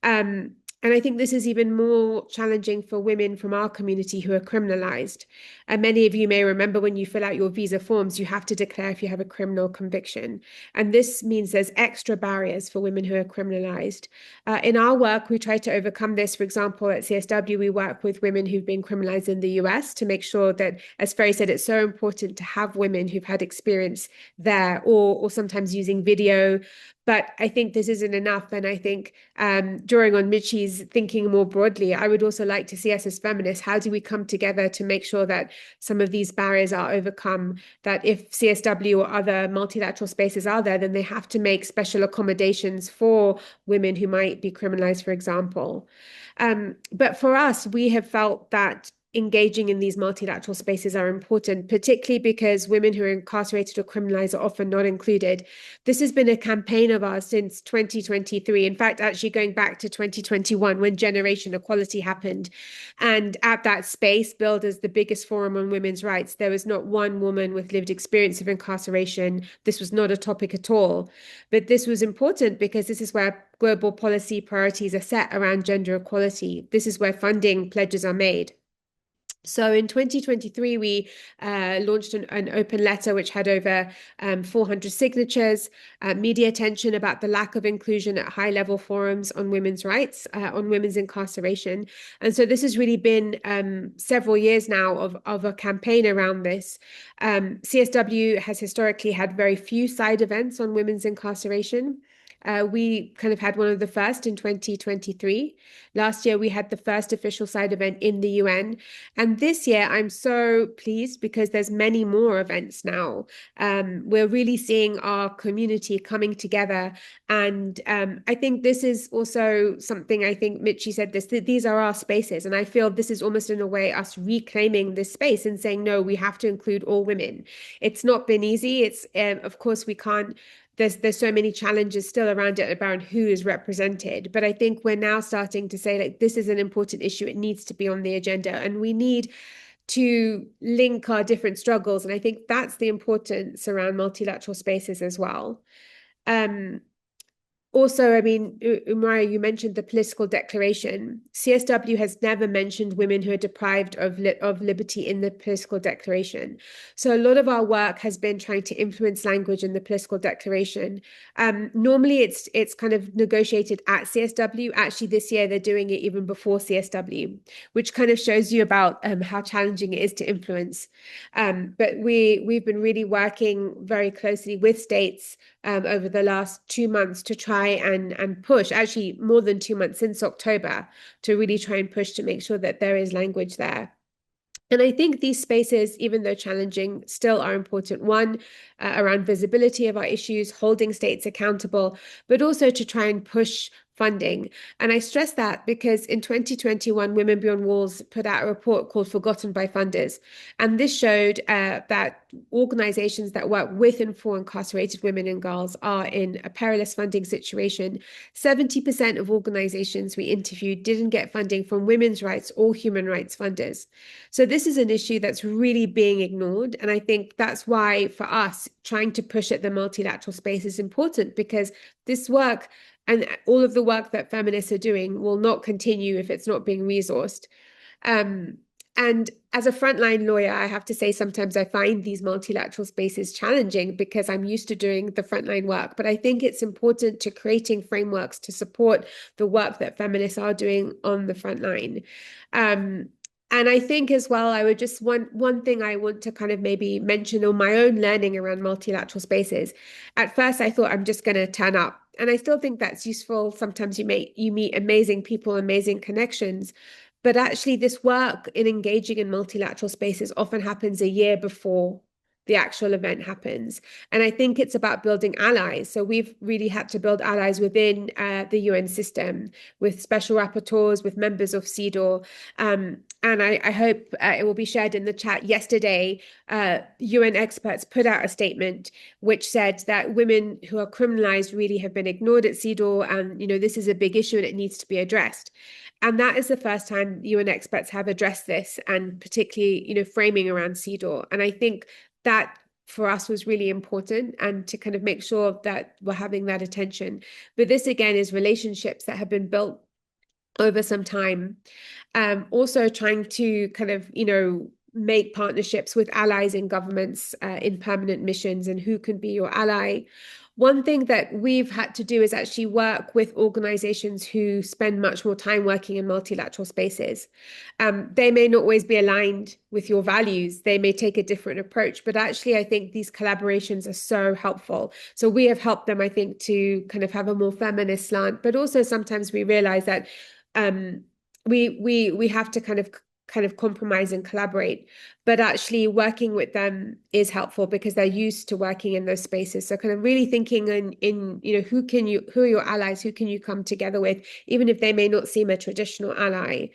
[SPEAKER 5] And I think this is even more challenging for women from our community who are criminalized. And many of you may remember when you fill out your visa forms, you have to declare if you have a criminal conviction. And this means there's extra barriers for women who are criminalized. In our work, we try to overcome this. For example, at CSW, we work with women who've been criminalized in the US to make sure that, as Ferry said, it's so important to have women who've had experience there, or sometimes using video. But I think this isn't enough. And I think drawing on Michi's thinking more broadly, I would also like to see us as feminists, how do we come together to make sure that some of these barriers are overcome, that if CSW or other multilateral spaces are there, then they have to make special accommodations for women who might be criminalized, for example. But for us, we have felt that engaging in these multilateral spaces are important, particularly because women who are incarcerated or criminalized are often not included. This has been a campaign of ours since 2023. In fact, actually going back to 2021 when Generation Equality happened. And at that space, billed as the biggest forum on women's rights, there was not one woman with lived experience of incarceration. This was not a topic at all. But this was important because this is where global policy priorities are set around gender equality. This is where funding pledges are made. So in 2023, we launched an open letter which had over 400 signatures, media attention about the lack of inclusion at high-level forums on women's rights, on women's incarceration. And so this has really been several years now of a campaign around this. CSW has historically had very few side events on women's incarceration. We kind of had one of the first in 2023. Last year, we had the first official side event in the UN. And this year, I'm so pleased because there's many more events now. We're really seeing our community coming together. And I think this is also something, I think Michi said this, that these are our spaces. And I feel this is almost in a way us reclaiming this space and saying, no, we have to include all women. It's not been easy. It's, of course, we can't. There's so many challenges still around it about who is represented. But I think we're now starting to say, like, this is an important issue. It needs to be on the agenda. And we need to link our different struggles. And I think that's the importance around multilateral spaces as well. Also, I mean, Umara, you mentioned the political declaration. CSW has never mentioned women who are deprived of liberty in the political declaration. So a lot of our work has been trying to influence language in the political declaration. Normally, it's kind of negotiated at CSW. Actually, this year, they're doing it even before CSW, which kind of shows you about how challenging it is to influence. But we've been really working very closely with states over the last 2 months to try and push, actually more than 2 months, since October, to really try and push to make sure that there is language there. And I think these spaces, even though challenging, still are important. One, around visibility of our issues, holding states accountable, but also to try and push funding. And I stress that because in 2021, Women Beyond Walls put out a report called Forgotten by Funders. And this showed that organizations that work with and for incarcerated women and girls are in a perilous funding situation. 70% of organizations we interviewed didn't get funding from women's rights or human rights funders. So this is an issue that's really being ignored. And I think that's why, for us, trying to push at the multilateral space is important, because this work and all of the work that feminists are doing will not continue if it's not being resourced. And as a frontline lawyer, I have to say sometimes I find these multilateral spaces challenging because I'm used to doing the frontline work. But I think it's important to creating frameworks to support the work that feminists are doing on the front line. And I think as well, I would just one thing I want to kind of maybe mention on my own learning around multilateral spaces. At first, I thought I'm just going to turn up, and I still think that's useful. Sometimes you meet amazing people, amazing connections, but actually, this work in engaging in multilateral spaces often happens a year before the actual event happens. And I think it's about building allies. So we've really had to build allies within the UN system with special rapporteurs, with members of CEDAW. And I hope it will be shared in the chat. Yesterday, UN experts put out a statement which said that women who are criminalized really have been ignored at CEDAW, and this is a big issue and it needs to be addressed. And that is the first time UN experts have addressed this, and particularly framing around CEDAW. And I think that for us was really important, and to kind of make sure that we're having that attention. But this again is relationships that have been built over some time. Also trying to kind of, make partnerships with allies in governments in permanent missions, and who can be your ally. One thing that we've had to do is actually work with organizations who spend much more time working in multilateral spaces. They may not always be aligned with your values. They may take a different approach, but actually I think these collaborations are so helpful. So we have helped them, I think, to kind of have a more feminist slant, but also sometimes we realize that we have to kind of compromise and collaborate, but actually working with them is helpful because they're used to working in those spaces. So kind of really thinking in who are your allies, who can you come together with, even if they may not seem a traditional ally.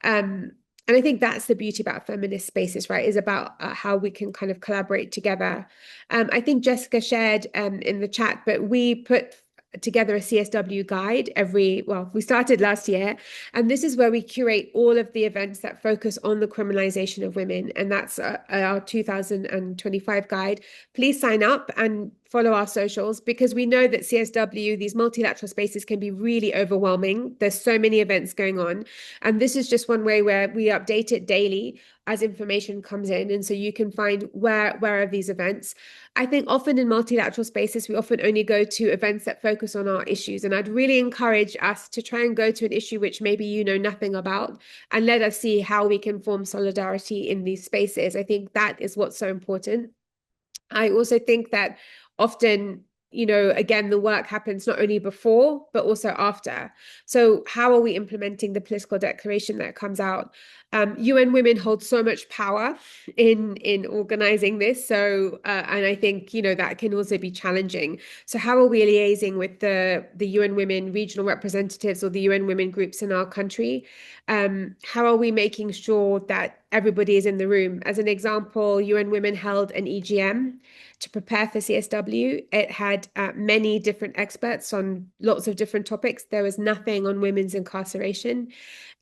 [SPEAKER 5] And I think that's the beauty about feminist spaces, right? Is about how we can kind of collaborate together. I think Jessica shared in the chat, but we put together a CSW guide we started last year, and this is where we curate all of the events that focus on the criminalization of women, and that's our 2025 guide. Please sign up and follow our socials, because we know that CSW, these multilateral spaces, can be really overwhelming. There's so many events going on, and this is just one way where we update it daily as information comes in, and so you can find where are these events. I think often in multilateral spaces, we often only go to events that focus on our issues. And I'd really encourage us to try and go to an issue which maybe you know nothing about, and let us see how we can form solidarity in these spaces. I think that is what's so important. I also think that often, again, the work happens not only before, but also after. So how are we implementing the political declaration that comes out? UN Women hold so much power in organizing this. So, and I think, that can also be challenging. So how are we liaising with the UN Women regional representatives or the UN Women groups in our country? How are we making sure that everybody is in the room? As an example, UN Women held an EGM to prepare for CSW. It had many different experts on lots of different topics. There was nothing on women's incarceration.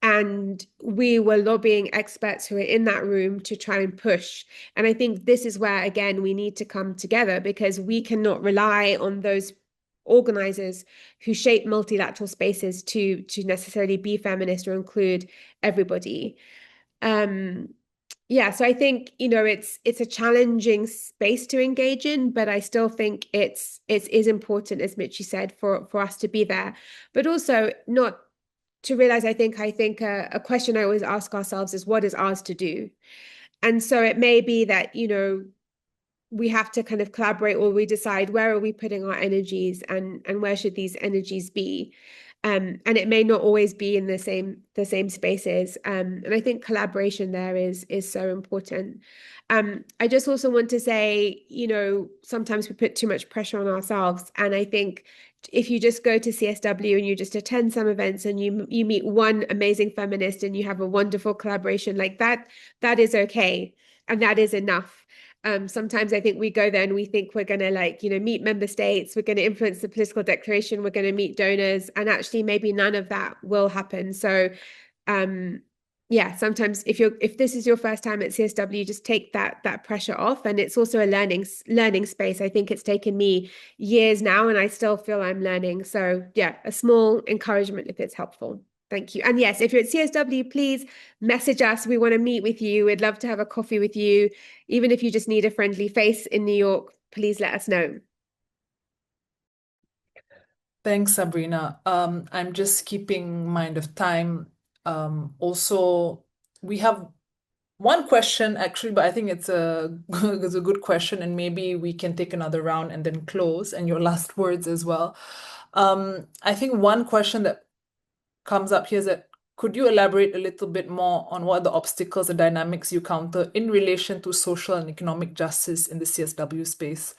[SPEAKER 5] And we were lobbying experts who were in that room to try and push. And I think this is where, again, we need to come together, because we cannot rely on those organizers who shape multilateral spaces to necessarily be feminist or include everybody. Yeah, so I think, it's a challenging space to engage in, but I still think it is important, as Mitchie said, for us to be there, but also not to realize, I think a question I always ask ourselves is, what is ours to do? And so it may be that, we have to kind of collaborate, or we decide where are we putting our energies, and where should these energies be. And it may not always be in the same spaces. And I think collaboration there is so important. I just also want to say, sometimes we put too much pressure on ourselves. And I think if you just go to CSW and you just attend some events and you meet one amazing feminist and you have a wonderful collaboration like that, that is okay. And that is enough. Sometimes I think we go there and we think we're going to meet member states, we're going to influence the political declaration, we're going to meet donors, and actually maybe none of that will happen. So yeah, sometimes if this is your first time at CSW, just take that pressure off. And it's also a learning space. I think it's taken me years now, and I still feel I'm learning. So yeah, a small encouragement if it's helpful. Thank you. And yes, if you're at CSW, please message us. We want to meet with you. We'd love to have a coffee with you. Even if you just need a friendly face in New York, please let us know.
[SPEAKER 2] Thanks, Sabrina. I'm just keeping mind of time. Also, we have one question actually, but I think it's it's a good question, and maybe we can take another round and then close, and your last words as well. I think one question that comes up here is that could you elaborate a little bit more on what are the obstacles and dynamics you counter in relation to social and economic justice in the CSW space?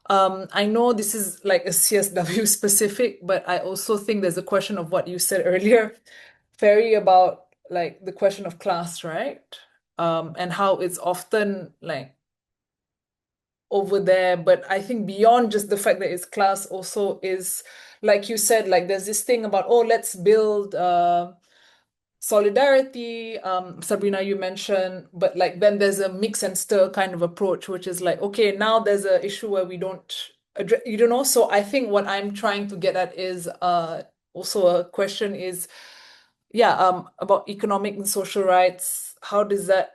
[SPEAKER 2] I know this is like a CSW specific, but I also think there's a question of what you said earlier, Ferry, about like the question of class, right? And how it's often like over there. But I think beyond just the fact that it's class also is, like you said, like there's this thing about, oh, let's build solidarity. Sabrina, you mentioned, but like then there's a mix and stir kind of approach, which is like, okay, now there's an issue where we don't address, you don't know. So I think what I'm trying to get at is also a question is, yeah, about economic and social rights. How does that,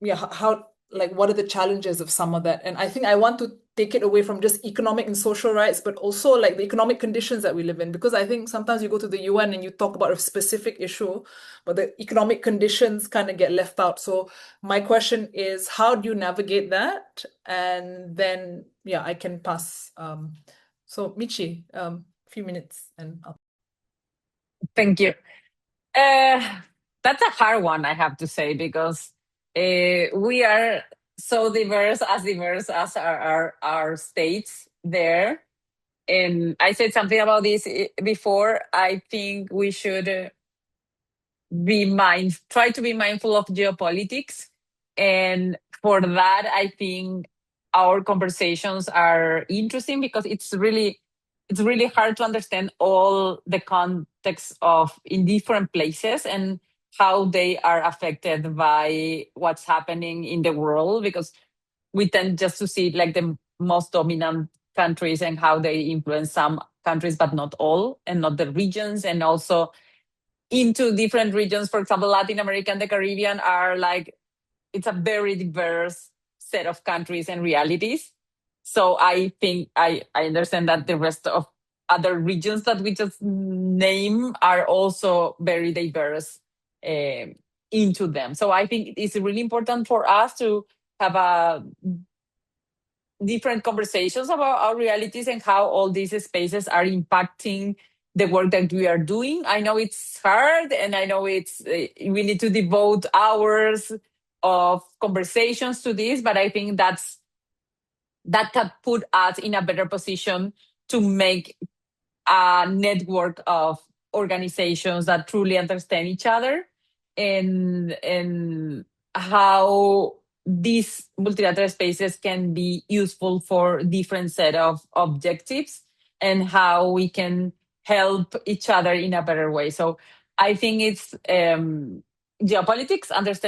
[SPEAKER 2] yeah, how, like, what are the challenges of some of that? And I think I want to take it away from just economic and social rights, but also like the economic conditions that we live in. Because I think sometimes you go to the UN and you talk about a specific issue, but the economic conditions kind of get left out. So my question is, how do you navigate that? And then, yeah, I can pass. So Michi, a few minutes and I'll...
[SPEAKER 3] Thank you. That's a hard one, I have to say, because we are so diverse as our states there. And I said something about this before. I think we should try to be mindful of geopolitics. And for that, I think our conversations are interesting because it's really hard to understand all the context of in different places and how they are affected by what's happening in the world, because we tend just to see like the most dominant countries and how they influence some countries, but not all, and not the regions. And also into different regions, for example, Latin America and the Caribbean are like, it's a very diverse set of countries and realities. So I think I understand that the rest of other regions that we just name are also very diverse into them. So I think it's really important for us to have a different conversations about our realities and how all these spaces are impacting the work that we are doing. I know it's hard, and I know it's we need to devote hours of conversations to this, but I think that can put us in a better position to make a network of organizations that truly understand each other, and how these multilateral spaces can be useful for different set of objectives, and how we can help each other in a better way. So I think it's understand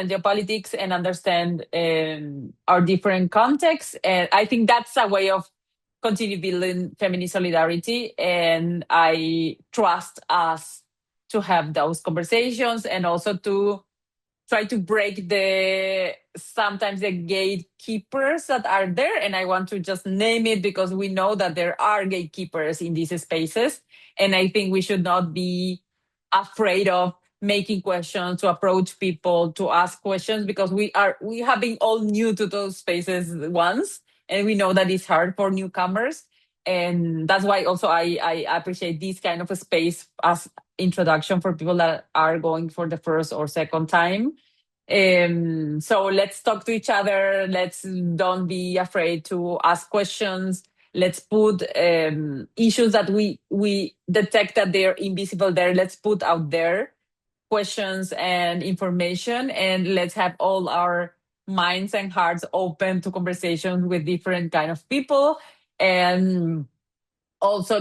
[SPEAKER 3] geopolitics and understand our different contexts. And I think that's a way of continue building feminist solidarity. And I trust us to have those conversations, and also to try to break sometimes the gatekeepers that are there. And I want to just name it because we know that there are gatekeepers in these spaces. And I think we should not be afraid of making questions, to approach people, to ask questions, because we have been all new to those spaces once. And we know that it's hard for newcomers. And that's why also I appreciate this kind of a space as introduction for people that are going for the first or second time. So let's talk to each other. Let's don't be afraid to ask questions. Let's put issues that we detect that they're invisible there. Let's put out there questions and information, and let's have all our minds and hearts open to conversations with different kind of people. And also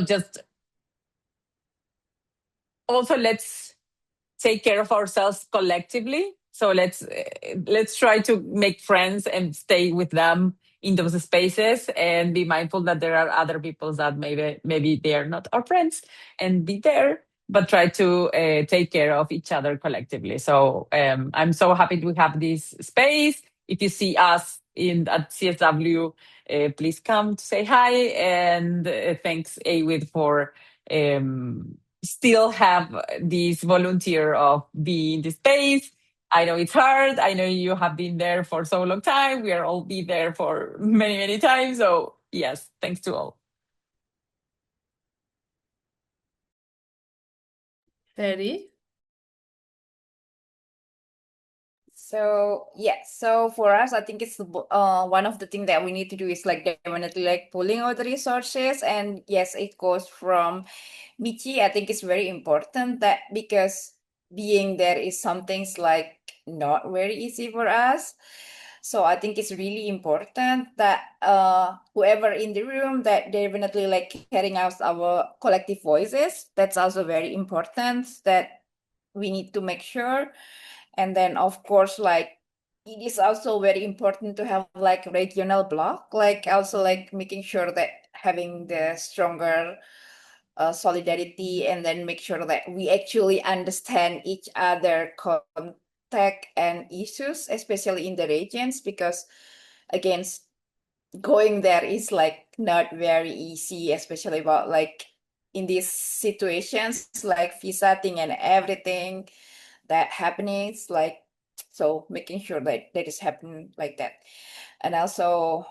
[SPEAKER 3] let's take care of ourselves collectively. So let's try to make friends and stay with them in those spaces, and be mindful that there are other people that maybe they are not our friends, and be there, but try to take care of each other collectively. So I'm so happy to have this space. If you see us at CSW, please come to say hi. And thanks, AWID, for still have this volunteer of being in the space. I know it's hard. I know you have been there for so long time. We are all be there for many, many times. So yes, thanks to all.
[SPEAKER 2] Terry?
[SPEAKER 4] So yeah, so for us, I think it's one of the things that we need to do is like definitely like pulling out the resources. And yes, it goes from Michi. I think it's very important that because being there is something's like not very easy for us. So I think it's really important that whoever in the room that definitely like carrying out our collective voices. That's also very important that we need to make sure. And then of course, like it is also very important to have like regional block, like also like making sure that having the stronger solidarity, and then make sure that we actually understand each other contact and issues, especially in the regions, because again, going there is like not very easy, especially about like in these situations like visa thing and everything that happening. It's like, so making sure that that is happening like that. And also,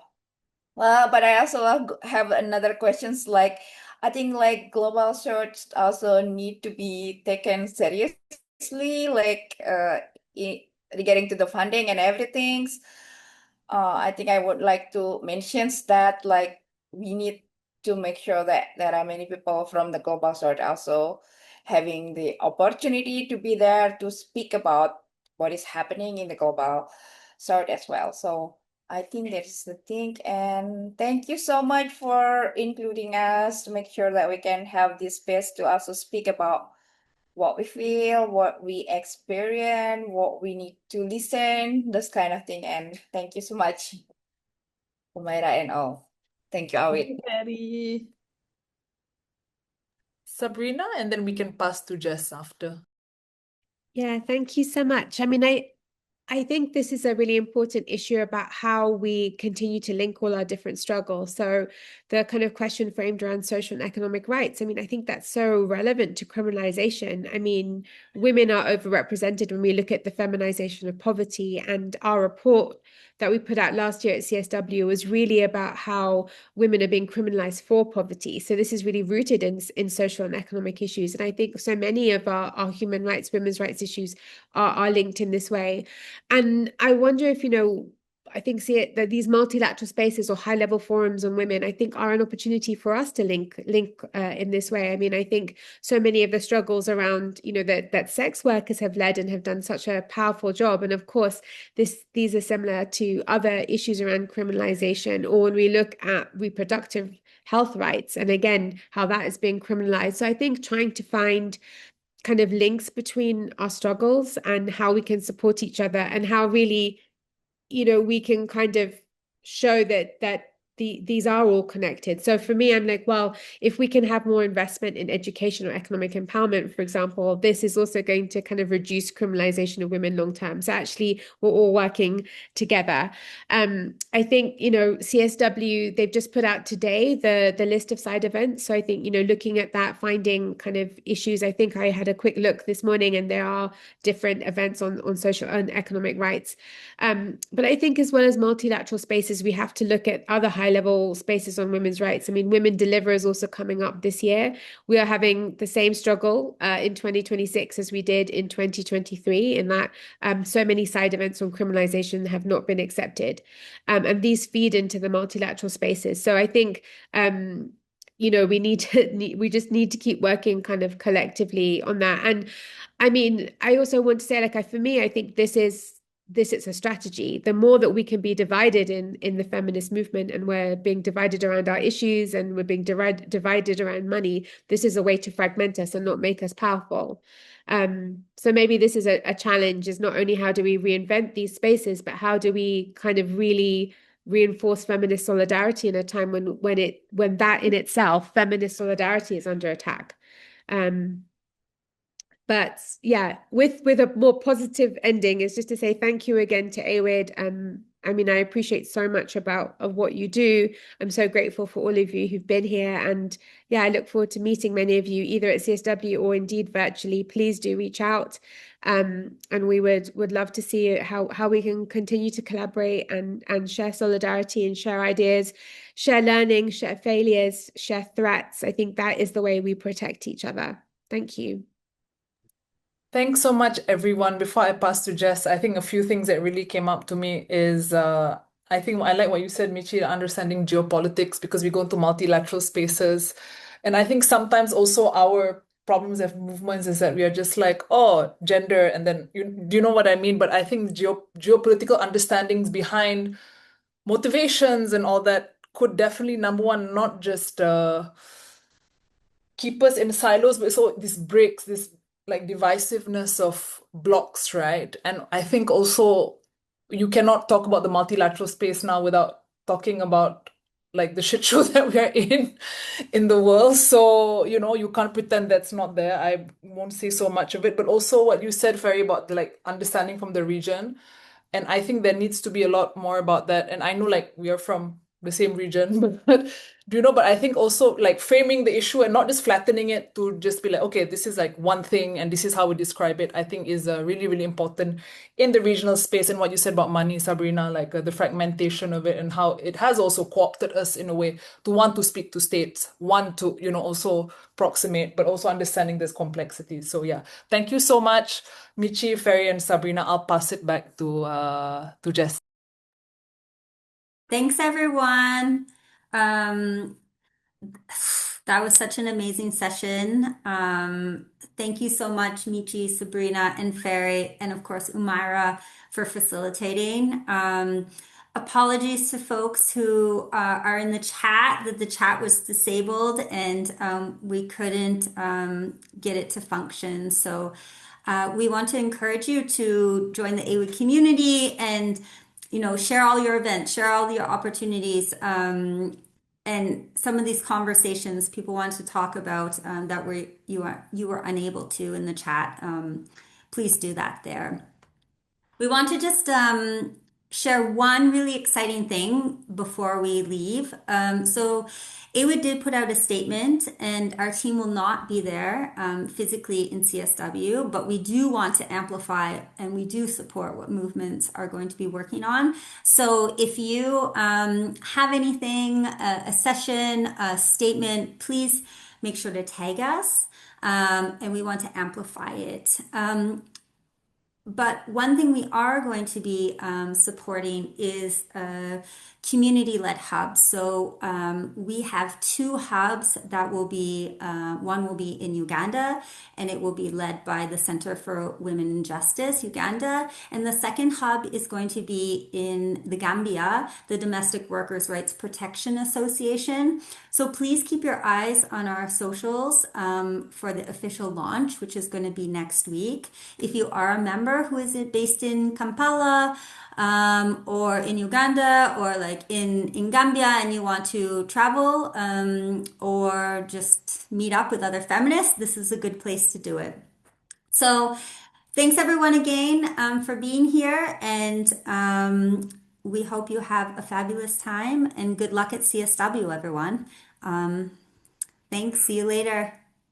[SPEAKER 4] but I also have another questions like, I think like global search also need to be taken seriously, like regarding to the funding and everything. I think I would like to mention that like we need to make sure that there are many people from the global south also having the opportunity to be there to speak about what is happening in the global south as well. So I think that's the thing. And thank you so much for including us to make sure that we can have this space to also speak about what we feel, what we experience, what we need to listen, this kind of thing. And thank you so much, Umaira and all. Thank you,
[SPEAKER 2] Thank
[SPEAKER 4] Awit.
[SPEAKER 2] you, Terry. Sabrina, and then we can pass to Jess after.
[SPEAKER 5] Yeah, thank you so much. I mean, I think this is a really important issue about how we continue to link all our different struggles. So the kind of question framed around social and economic rights, I mean, I think that's so relevant to criminalization. I mean, women are overrepresented when we look at the feminization of poverty, and our report that we put out last year at CSW was really about how women are being criminalized for poverty. So this is really rooted in social and economic issues. And I think so many of our human rights, women's rights issues are linked in this way. And I wonder if, I think that these multilateral spaces or high-level forums on women, I think, are an opportunity for us to link in this way. I mean, I think so many of the struggles around, that sex workers have led and have done such a powerful job. And of course, these are similar to other issues around criminalization, or when we look at reproductive health rights, and again, how that is being criminalized. So I think trying to find kind of links between our struggles and how we can support each other, and how really, we can kind of show that these are all connected. So for me, I'm like, well, if we can have more investment in education or economic empowerment, for example, this is also going to kind of reduce criminalization of women long term. So actually, we're all working together. I think, CSW, they've just put out today the list of side events. So I think, looking at that, finding kind of issues, I think I had a quick look this morning, and there are different events on social and economic rights. But I think as well as multilateral spaces, we have to look at other high-level spaces on women's rights. I mean, Women Deliver is also coming up this year. We are having the same struggle in 2026 as we did in 2023, in that so many side events on criminalization have not been accepted. And these feed into the multilateral spaces. So I think we just need to keep working kind of collectively on that. And I mean, I also want to say, like, for me, I think this is a strategy. The more that we can be divided in the feminist movement, and we're being divided around our issues, and we're being divided around money, this is a way to fragment us and not make us powerful. So maybe this is a challenge, is not only how do we reinvent these spaces, but how do we kind of really reinforce feminist solidarity in a time when that in itself, feminist solidarity, is under attack. But yeah, with a more positive ending, is just to say thank you again to AWID, I mean, I appreciate so much of what you do. I'm so grateful for all of you who've been here. And yeah, I look forward to meeting many of you either at CSW or indeed virtually. Please do reach out. And we would love to see how we can continue to collaborate and share solidarity and share ideas, share learning, share failures, share threats. I think that is the way we protect each other. Thank you.
[SPEAKER 2] Thanks so much, everyone. Before I pass to Jess, I think a few things that really came up to me is I think I like what you said, Michi, understanding geopolitics because we go into multilateral spaces. And I think sometimes also our problems of movements is that we are just like, oh, gender, and then do you know what I mean? But I think geopolitical understandings behind motivations and all that could definitely, number one, not just keep us in silos, but so this breaks this like divisiveness of blocks, right? And I think also you cannot talk about the multilateral space now without talking about like the shit show that we are in the world. So, you can't pretend that's not there. I won't say so much of it, but also what you said, Ferry, about the like understanding from the region. And I think there needs to be a lot more about that. And I know like we are from the same region, but but I think also like framing the issue and not just flattening it to just be like, okay, this is like one thing and this is how we describe it, I think is really, really important in the regional space. And what you said about money, Sabrina, like the fragmentation of it and how it has also co-opted us in a way to want to speak to states, want to, also proximate, but also understanding this complexity. So yeah, thank you so much, Michi, Ferry, and Sabrina. I'll pass it back to Jess.
[SPEAKER 1] Thanks, everyone. That was such an amazing session. Thank you so much, Michi, Sabrina, and Ferry, and of course, Umaira for facilitating. Apologies to folks who are in the chat that the chat was disabled and we couldn't get it to function. So we want to encourage you to join the AWID community and share all your events, share all your opportunities. And some of these conversations people want to talk about that you were unable to in the chat, please do that there. We want to just share one really exciting thing before we leave. So AWID did put out a statement, and our team will not be there physically in CSW, but we do want to amplify and we do support what movements are going to be working on. So if you have anything, a session, a statement, please make sure to tag us, and we want to amplify it. But one thing we are going to be supporting is a community-led hub. So we have two hubs that will be, one will be in Uganda, and it will be led by the Center for Women and Justice, Uganda. And the second hub is going to be in the Gambia, the Domestic Workers' Rights Protection Association. So please keep your eyes on our socials for the official launch, which is going to be next week. If you are a member who is based in Kampala or in Uganda or like in Gambia and you want to travel or just meet up with other feminists, this is a good place to do it. So thanks everyone again for being here, and we hope you have a fabulous time and good luck at CSW, everyone. Thanks. See you later.